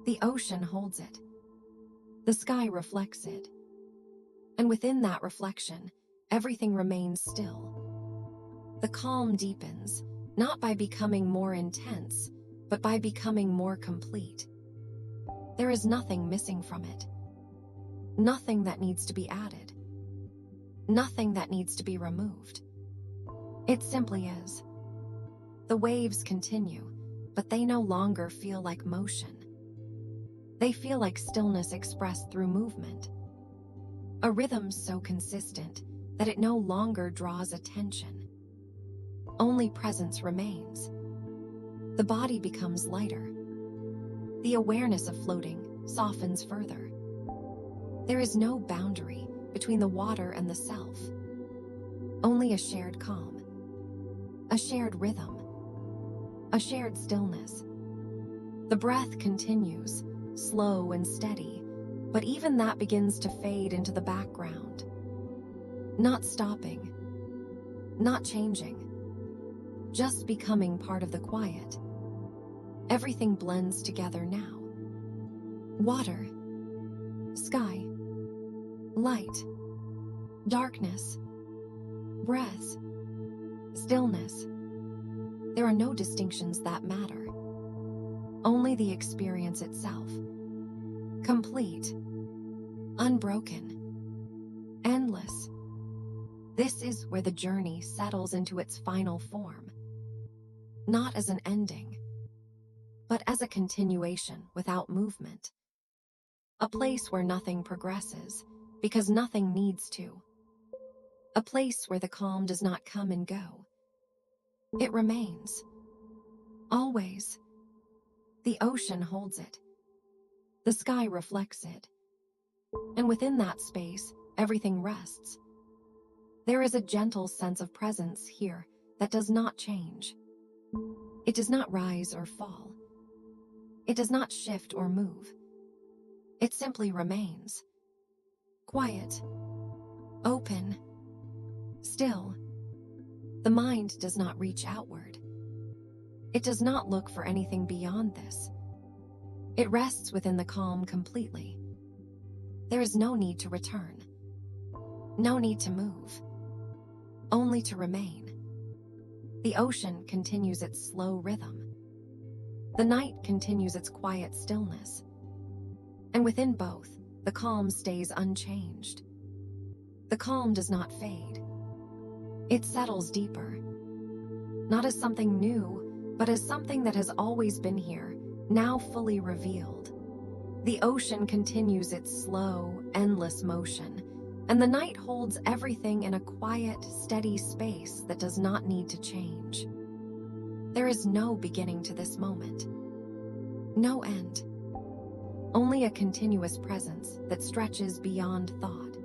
Speaker 1: The ocean holds it. The sky reflects it. And within that reflection, everything remains still. The calm deepens, not by becoming more intense, but by becoming more complete. There is nothing missing from it. Nothing that needs to be added. Nothing that needs to be removed. It simply is. The waves continue, but they no longer feel like motion. They feel like stillness expressed through movement. A rhythm so consistent that it no longer draws attention. Only presence remains. The body becomes lighter. The awareness of floating softens further. There is no boundary, between the water and the self. Only a shared calm, a shared rhythm, a shared stillness. The breath continues, slow and steady, but even that begins to fade into the background. Not stopping, not changing, just becoming part of the quiet. Everything blends together now. Water, sky, light, darkness, breath, stillness. There are no distinctions that matter. Only the experience itself. Complete, unbroken, endless. This is where the journey settles into its final form. Not as an ending, but as a continuation without movement. A place where nothing progresses, because nothing needs to. A place where the calm does not come and go. It remains. Always. The ocean holds it. The sky reflects it. And within that space, everything rests. There is a gentle sense of presence here that does not change. It does not rise or fall. It does not shift or move. It simply remains. Quiet. Open. Still. The mind does not reach outward. It does not look for anything beyond this. It rests within the calm completely. There is no need to return. No need to move. Only to remain. The ocean continues its slow rhythm. The night continues its quiet stillness. And within both, the calm stays unchanged. The calm does not fade. It settles deeper. Not as something new, but as something that has always been here, now fully revealed. The ocean continues its slow, endless motion, and the night holds everything in a quiet, steady space that does not need to change. There is no beginning to this moment. No end. Only a continuous presence that stretches beyond thought.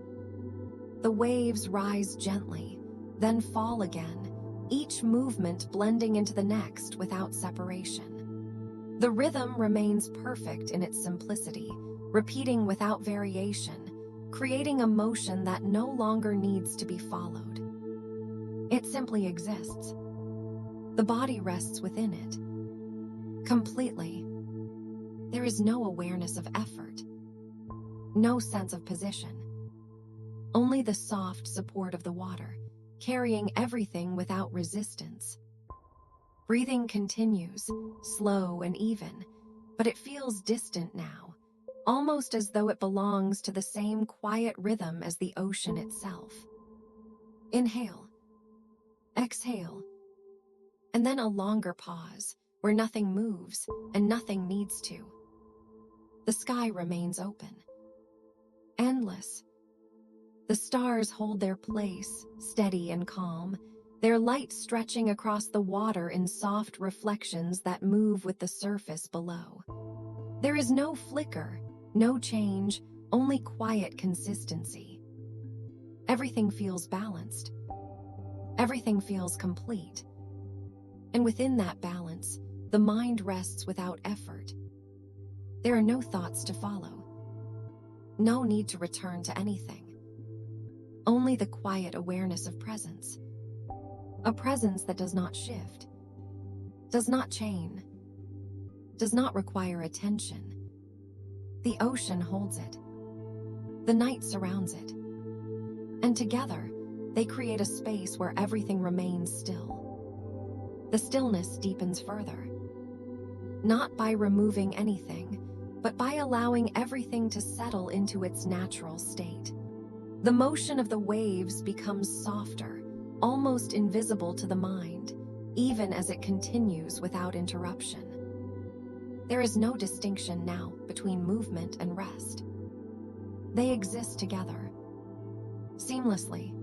Speaker 1: The waves rise gently, then fall again, each movement blending into the next without separation. The rhythm remains perfect in its simplicity, repeating without variation, creating a motion that no longer needs to be followed. It simply exists. The body rests within it. Completely. There is no awareness of effort. No sense of position. Only the soft support of the water, carrying everything without resistance. Breathing continues, slow and even, but it feels distant now, almost as though it belongs to the same quiet rhythm as the ocean itself. Inhale. Exhale. And then a longer pause, where nothing moves and nothing needs to. The sky remains open. Endless. The stars hold their place, steady and calm, their light stretching across the water in soft reflections that move with the surface below. There is no flicker, no change, only quiet consistency. Everything feels balanced. Everything feels complete. And within that balance, the mind rests without effort. There are no thoughts to follow. No need to return to anything. Only the quiet awareness of presence. A presence that does not shift, does not chain, does not require attention. The ocean holds it. The night surrounds it. And together, they create a space where everything remains still. The stillness deepens further. Not by removing anything, but by allowing everything to settle into its natural state. The motion of the waves becomes softer, almost invisible to the mind, even as it continues without interruption. There is no distinction now between movement and rest. They exist together, seamlessly.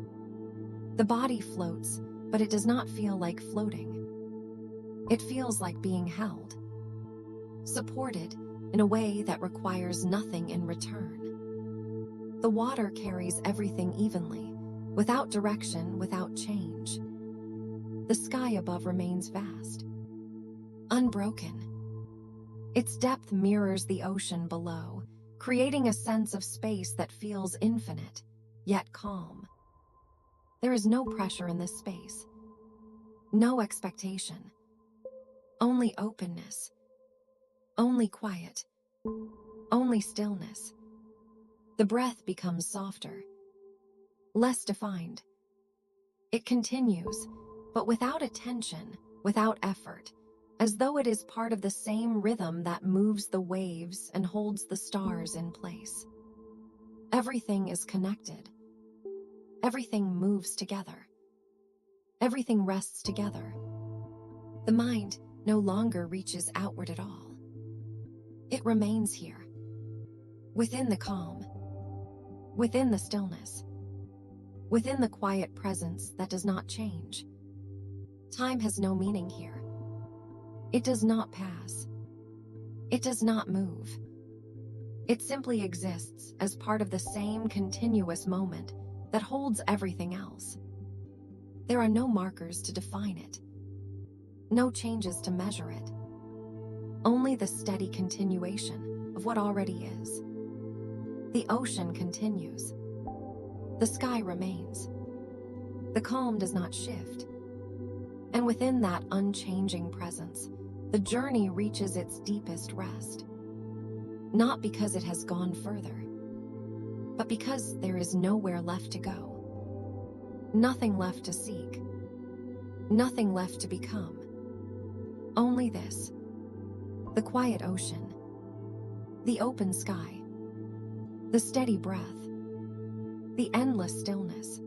Speaker 1: The body floats, but it does not feel like floating. It feels like being held, supported in a way that requires nothing in return. The water carries everything evenly, without direction, without change. The sky above remains vast, unbroken. Its depth mirrors the ocean below, creating a sense of space that feels infinite, yet calm. There is no pressure in this space, no expectation, only openness, only quiet, only stillness. The breath becomes softer, less defined. It continues, but without attention, without effort, as though it is part of the same rhythm that moves the waves and holds the stars in place. Everything is connected. Everything moves together. Everything rests together. The mind no longer reaches outward at all. It remains here, within the calm, within the stillness, within the quiet presence that does not change. Time has no meaning here. It does not pass. It does not move. It simply exists as part of the same continuous moment that holds everything else. There are no markers to define it, no changes to measure it, only the steady continuation of what already is. The ocean continues. The sky remains. The calm does not shift. And within that unchanging presence, the journey reaches its deepest rest. Not because it has gone further, but because there is nowhere left to go. Nothing left to seek. Nothing left to become. Only this: the quiet ocean, the open sky, the steady breath, the endless stillness.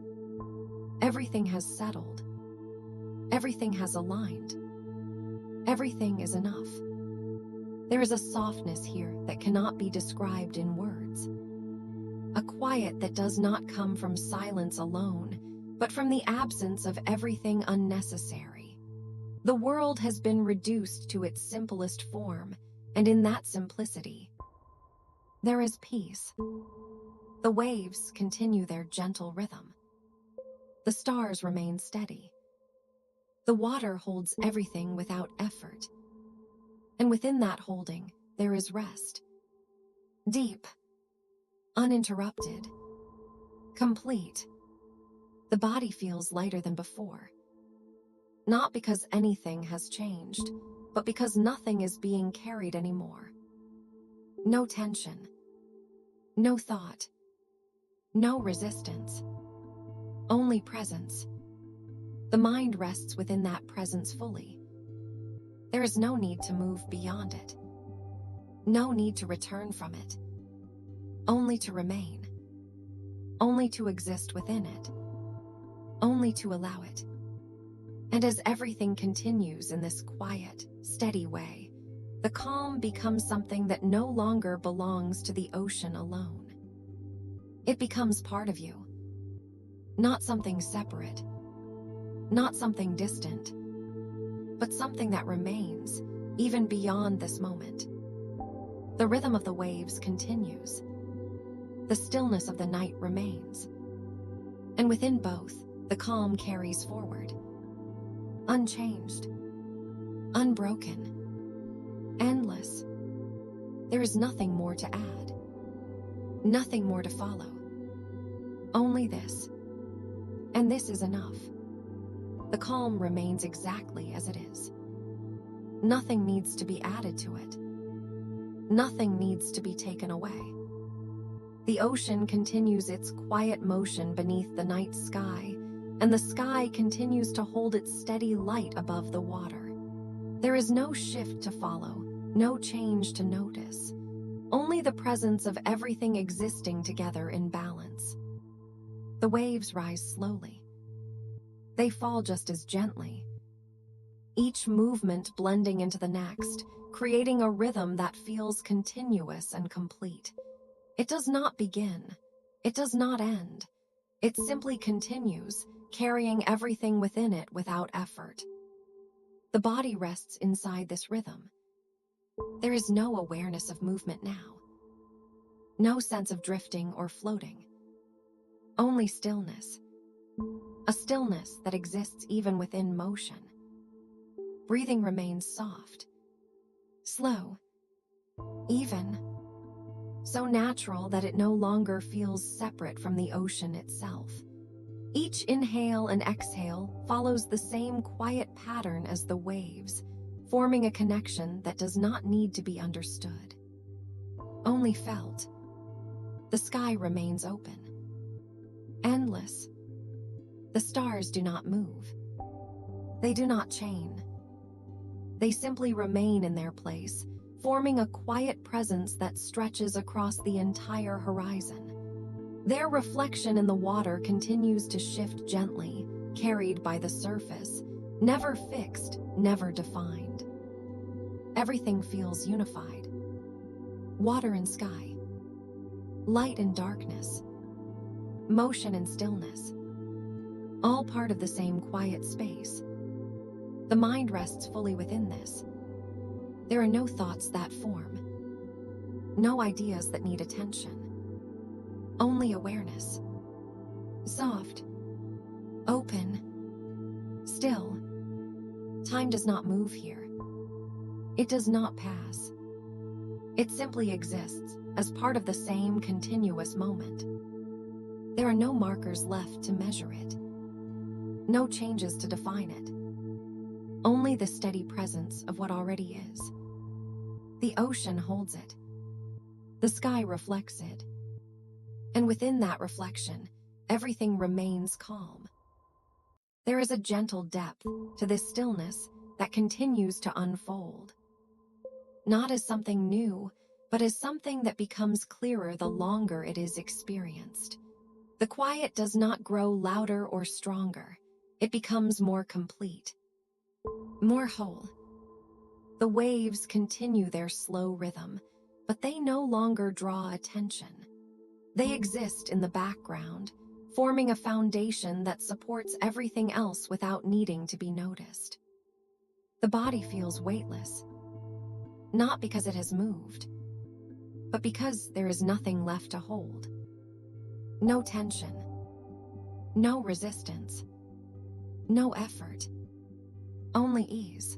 Speaker 1: Everything has settled. Everything has aligned. Everything is enough. There is a softness here that cannot be described in words. A quiet that does not come from silence alone, but from the absence of everything unnecessary. The world has been reduced to its simplest form, and in that simplicity, there is peace. The waves continue their gentle rhythm. The stars remain steady. The water holds everything without effort. And within that holding, there is rest. Deep, uninterrupted, complete. The body feels lighter than before. Not because anything has changed, but because nothing is being carried anymore. No tension, no thought, no resistance, only presence. The mind rests within that presence fully. There is no need to move beyond it. No need to return from it. Only to remain. Only to exist within it. Only to allow it. And as everything continues in this quiet, steady way, the calm becomes something that no longer belongs to the ocean alone. It becomes part of you. Not something separate. Not something distant, but something that remains, even beyond this moment. The rhythm of the waves continues. The stillness of the night remains. And within both, the calm carries forward. Unchanged, unbroken, endless. There is nothing more to add. Nothing more to follow. Only this. And this is enough. The calm remains exactly as it is. Nothing needs to be added to it. Nothing needs to be taken away. The ocean continues its quiet motion beneath the night sky, and the sky continues to hold its steady light above the water. There is no shift to follow, no change to notice, only the presence of everything existing together in balance. The waves rise slowly. They fall just as gently, each movement blending into the next, creating a rhythm that feels continuous and complete. It does not begin. It does not end. It simply continues, carrying everything within it without effort. The body rests inside this rhythm. There is no awareness of movement now. No sense of drifting or floating. Only stillness. A stillness that exists even within motion. Breathing remains soft, slow, even, so natural that it no longer feels separate from the ocean itself. Each inhale and exhale follows the same quiet pattern as the waves, forming a connection that does not need to be understood, only felt. The sky remains open, endless. The stars do not move. They do not chain. They simply remain in their place, forming a quiet presence that stretches across the entire horizon. Their reflection in the water continues to shift gently, carried by the surface, never fixed, never defined. Everything feels unified. Water and sky, light and darkness, motion and stillness, all part of the same quiet space. The mind rests fully within this. There are no thoughts that form, no ideas that need attention. Only awareness. Soft, open, still. Time does not move here. It does not pass. It simply exists as part of the same continuous moment. There are no markers left to measure it, no changes to define it. Only the steady presence of what already is. The ocean holds it. The sky reflects it. And within that reflection, everything remains calm. There is a gentle depth to this stillness that continues to unfold. Not as something new, but as something that becomes clearer the longer it is experienced. The quiet does not grow louder or stronger. It becomes more complete, more whole. The waves continue their slow rhythm, but they no longer draw attention. They exist in the background, forming a foundation that supports everything else without needing to be noticed. The body feels weightless, not because it has moved, but because there is nothing left to hold. No tension, no resistance, no effort, only ease.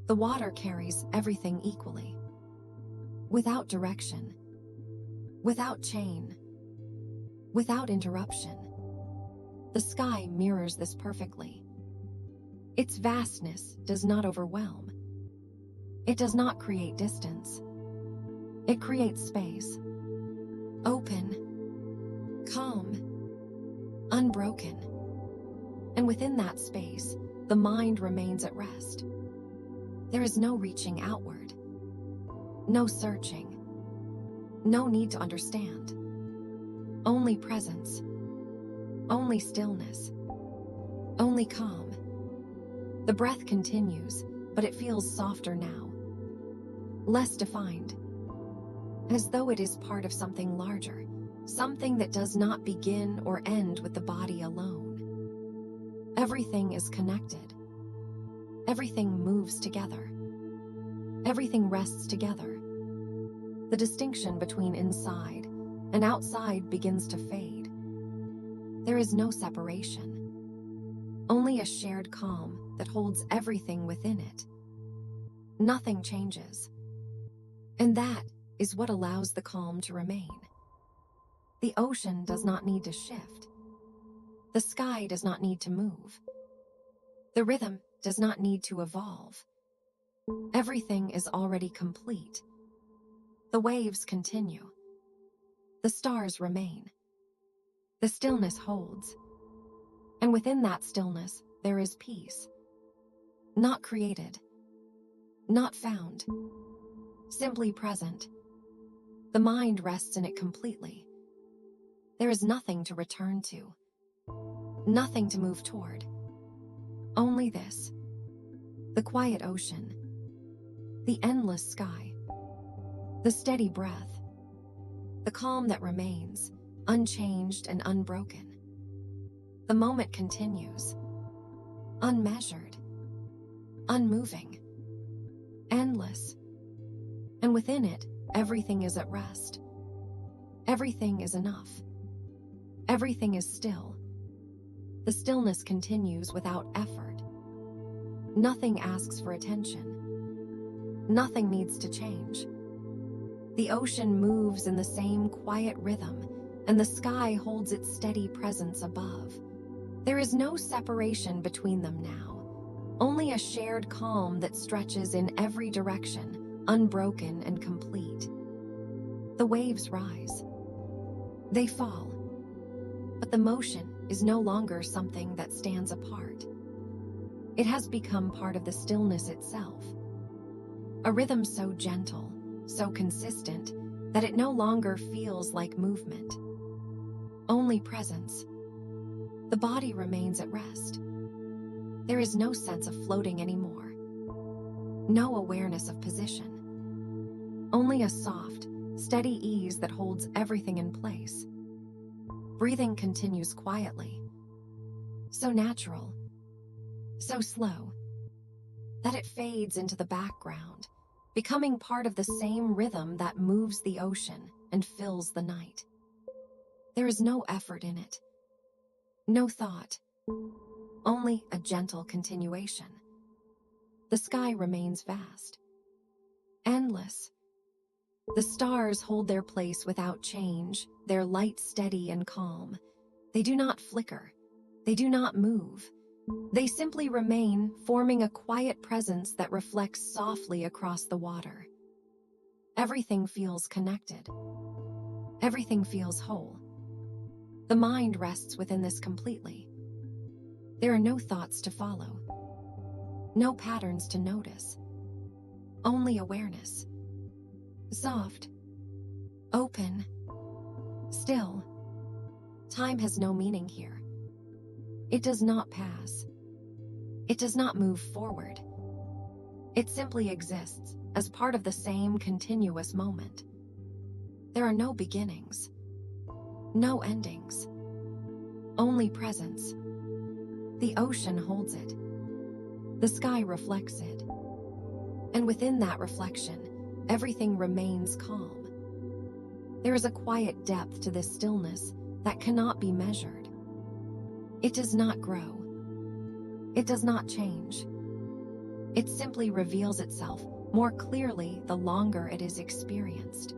Speaker 1: The water carries everything equally, without direction, without chain, without interruption. The sky mirrors this perfectly. Its vastness does not overwhelm. It does not create distance. It creates space. Open, calm, unbroken. And within that space, the mind remains at rest. There is no reaching outward, no searching, no need to understand. Only presence, only stillness, only calm. The breath continues, but it feels softer now, less defined, as though it is part of something larger, something that does not begin or end with the body alone. Everything is connected. Everything moves together. Everything rests together. The distinction between inside and outside begins to fade. There is no separation, only a shared calm that holds everything within it. Nothing changes, and that is what allows the calm to remain. The ocean does not need to shift. The sky does not need to move. The rhythm does not need to evolve. Everything is already complete. The waves continue. The stars remain. The stillness holds. And within that stillness, there is peace. Not created. Not found. Simply present. The mind rests in it completely. There is nothing to return to. Nothing to move toward. Only this. The quiet ocean. The endless sky. The steady breath. The calm that remains, unchanged and unbroken. The moment continues. Unmeasured. Unmoving. Endless. And within it, everything is at rest. Everything is enough. Everything is still. The stillness continues without effort. Nothing asks for attention. Nothing needs to change. The ocean moves in the same quiet rhythm, and the sky holds its steady presence above. There is no separation between them now, only a shared calm that stretches in every direction, unbroken and complete. The waves rise. They fall. But the motion is no longer something that stands apart. It has become part of the stillness itself. A rhythm so gentle, so consistent, that it no longer feels like movement. Only presence. The body remains at rest. There is no sense of floating anymore. No awareness of position. Only a soft, steady ease that holds everything in place. Breathing continues quietly. So natural. So slow. That it fades into the background, becoming part of the same rhythm that moves the ocean and fills the night. There is no effort in it. No thought. Only a gentle continuation. The sky remains vast. Endless. The stars hold their place without change, their light steady and calm. They do not flicker. They do not move. They simply remain, forming a quiet presence that reflects softly across the water. Everything feels connected. Everything feels whole. The mind rests within this completely. There are no thoughts to follow. No patterns to notice. Only awareness. Soft. Open. Still. Time has no meaning here. It does not pass. It does not move forward. It simply exists as part of the same continuous moment. There are no beginnings. No endings. Only presence. The ocean holds it. The sky reflects it. And within that reflection, everything remains calm. There is a quiet depth to this stillness that cannot be measured. It does not grow. It does not change. It simply reveals itself more clearly the longer it is experienced.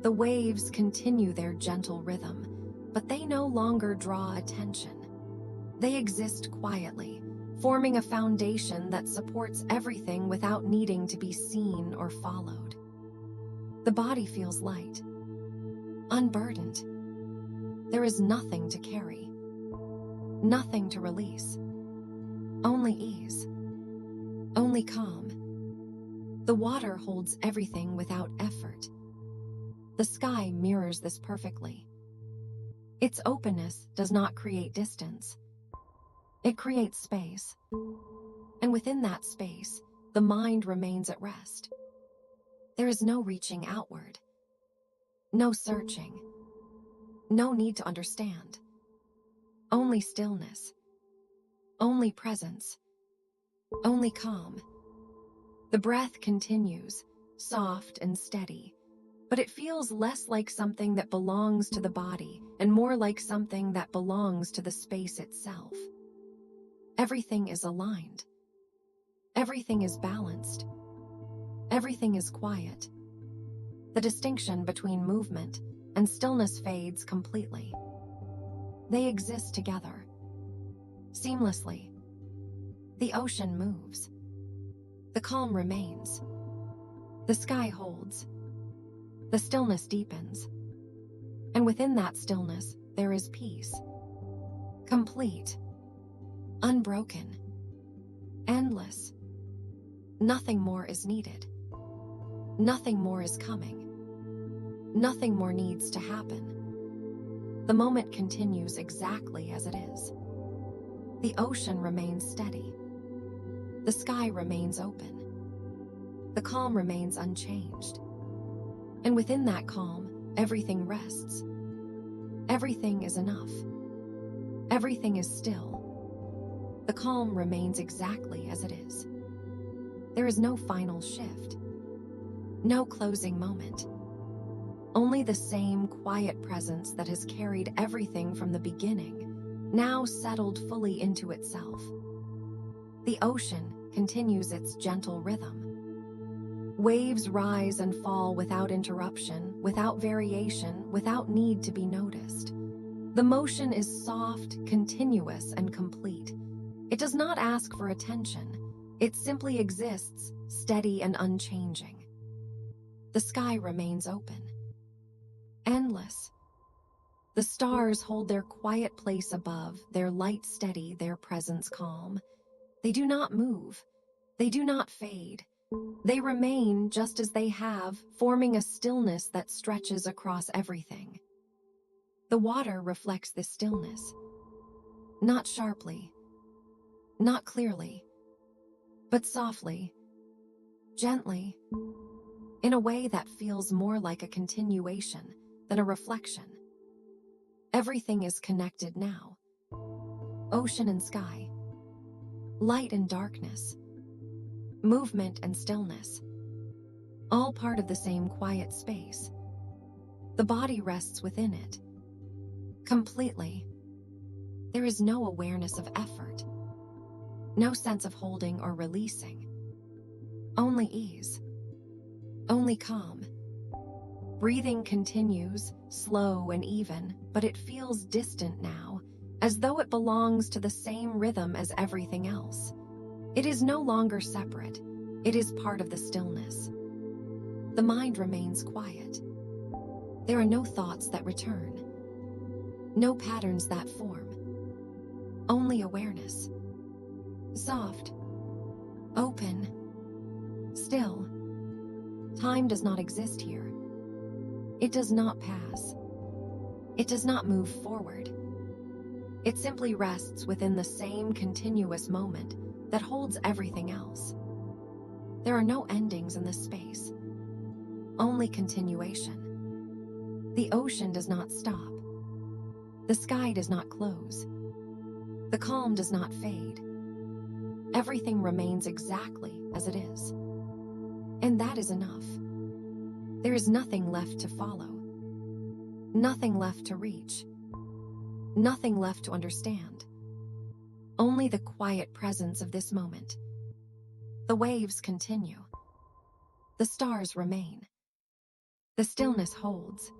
Speaker 1: The waves continue their gentle rhythm, but they no longer draw attention. They exist quietly, forming a foundation that supports everything without needing to be seen or followed. The body feels light, unburdened. There is nothing to carry, nothing to release. Only ease, only calm. The water holds everything without effort. The sky mirrors this perfectly. Its openness does not create distance. It creates space. And within that space, the mind remains at rest. There is no reaching outward. No searching. No need to understand. Only stillness. Only presence. Only calm. The breath continues, soft and steady, but it feels less like something that belongs to the body and more like something that belongs to the space itself. Everything is aligned. Everything is balanced. Everything is quiet. The distinction between movement and stillness fades completely. They exist together, seamlessly. The ocean moves. The calm remains. The sky holds. The stillness deepens. And within that stillness, there is peace. Complete. Unbroken. Endless. Nothing more is needed. Nothing more is coming. Nothing more needs to happen. The moment continues exactly as it is. The ocean remains steady. The sky remains open. The calm remains unchanged. And within that calm, everything rests. Everything is enough. Everything is still. The calm remains exactly as it is. There is no final shift. No closing moment. Only the same quiet presence that has carried everything from the beginning, now settled fully into itself. The ocean continues its gentle rhythm. Waves rise and fall without interruption, without variation, without need to be noticed. The motion is soft, continuous, and complete. It does not ask for attention. It simply exists, steady and unchanging. The sky remains open, endless. The stars hold their quiet place above, their light steady, their presence calm. They do not move. They do not fade. They remain just as they have, forming a stillness that stretches across everything. The water reflects this stillness. Not sharply, not clearly, but softly, gently, in a way that feels more like a continuation than a reflection. Everything is connected now. Ocean and sky, light and darkness, movement and stillness, all part of the same quiet space. The body rests within it, completely. There is no awareness of effort, no sense of holding or releasing. Only ease, only calm. Breathing continues, slow and even, but it feels distant now, as though it belongs to the same rhythm as everything else. It is no longer separate. It is part of the stillness. The mind remains quiet. There are no thoughts that return, no patterns that form, only awareness. Soft, open, still. Time does not exist here. It does not pass. It does not move forward. It simply rests within the same continuous moment that holds everything else. There are no endings in this space, only continuation. The ocean does not stop. The sky does not close. The calm does not fade. Everything remains exactly as it is. And that is enough. There is nothing left to follow, nothing left to reach, nothing left to understand. Only the quiet presence of this moment. The waves continue. The stars remain. The stillness holds.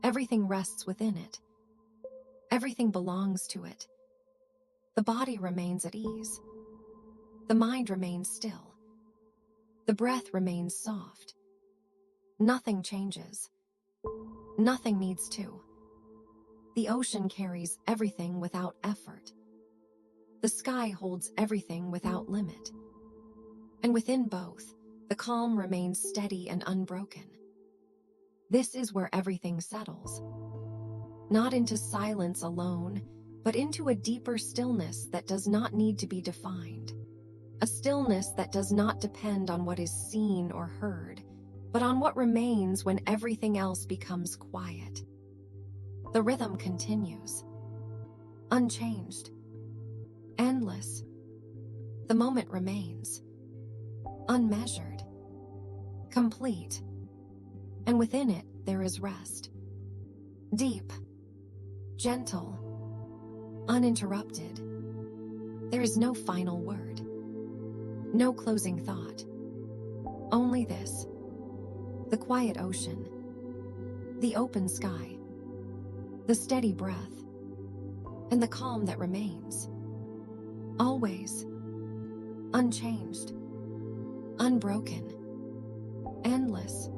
Speaker 1: Everything rests within it. Everything belongs to it. The body remains at ease. The mind remains still. The breath remains soft. Nothing changes. Nothing needs to. The ocean carries everything without effort. The sky holds everything without limit. And within both, the calm remains steady and unbroken. This is where everything settles. Not into silence alone, but into a deeper stillness that does not need to be defined. A stillness that does not depend on what is seen or heard, but on what remains when everything else becomes quiet. The rhythm continues, unchanged, endless. The moment remains, unmeasured, complete, and within it there is rest. Deep, gentle, uninterrupted. There is no final word, no closing thought. Only this. The quiet ocean, the open sky, the steady breath, and the calm that remains. Always, unchanged, unbroken, endless.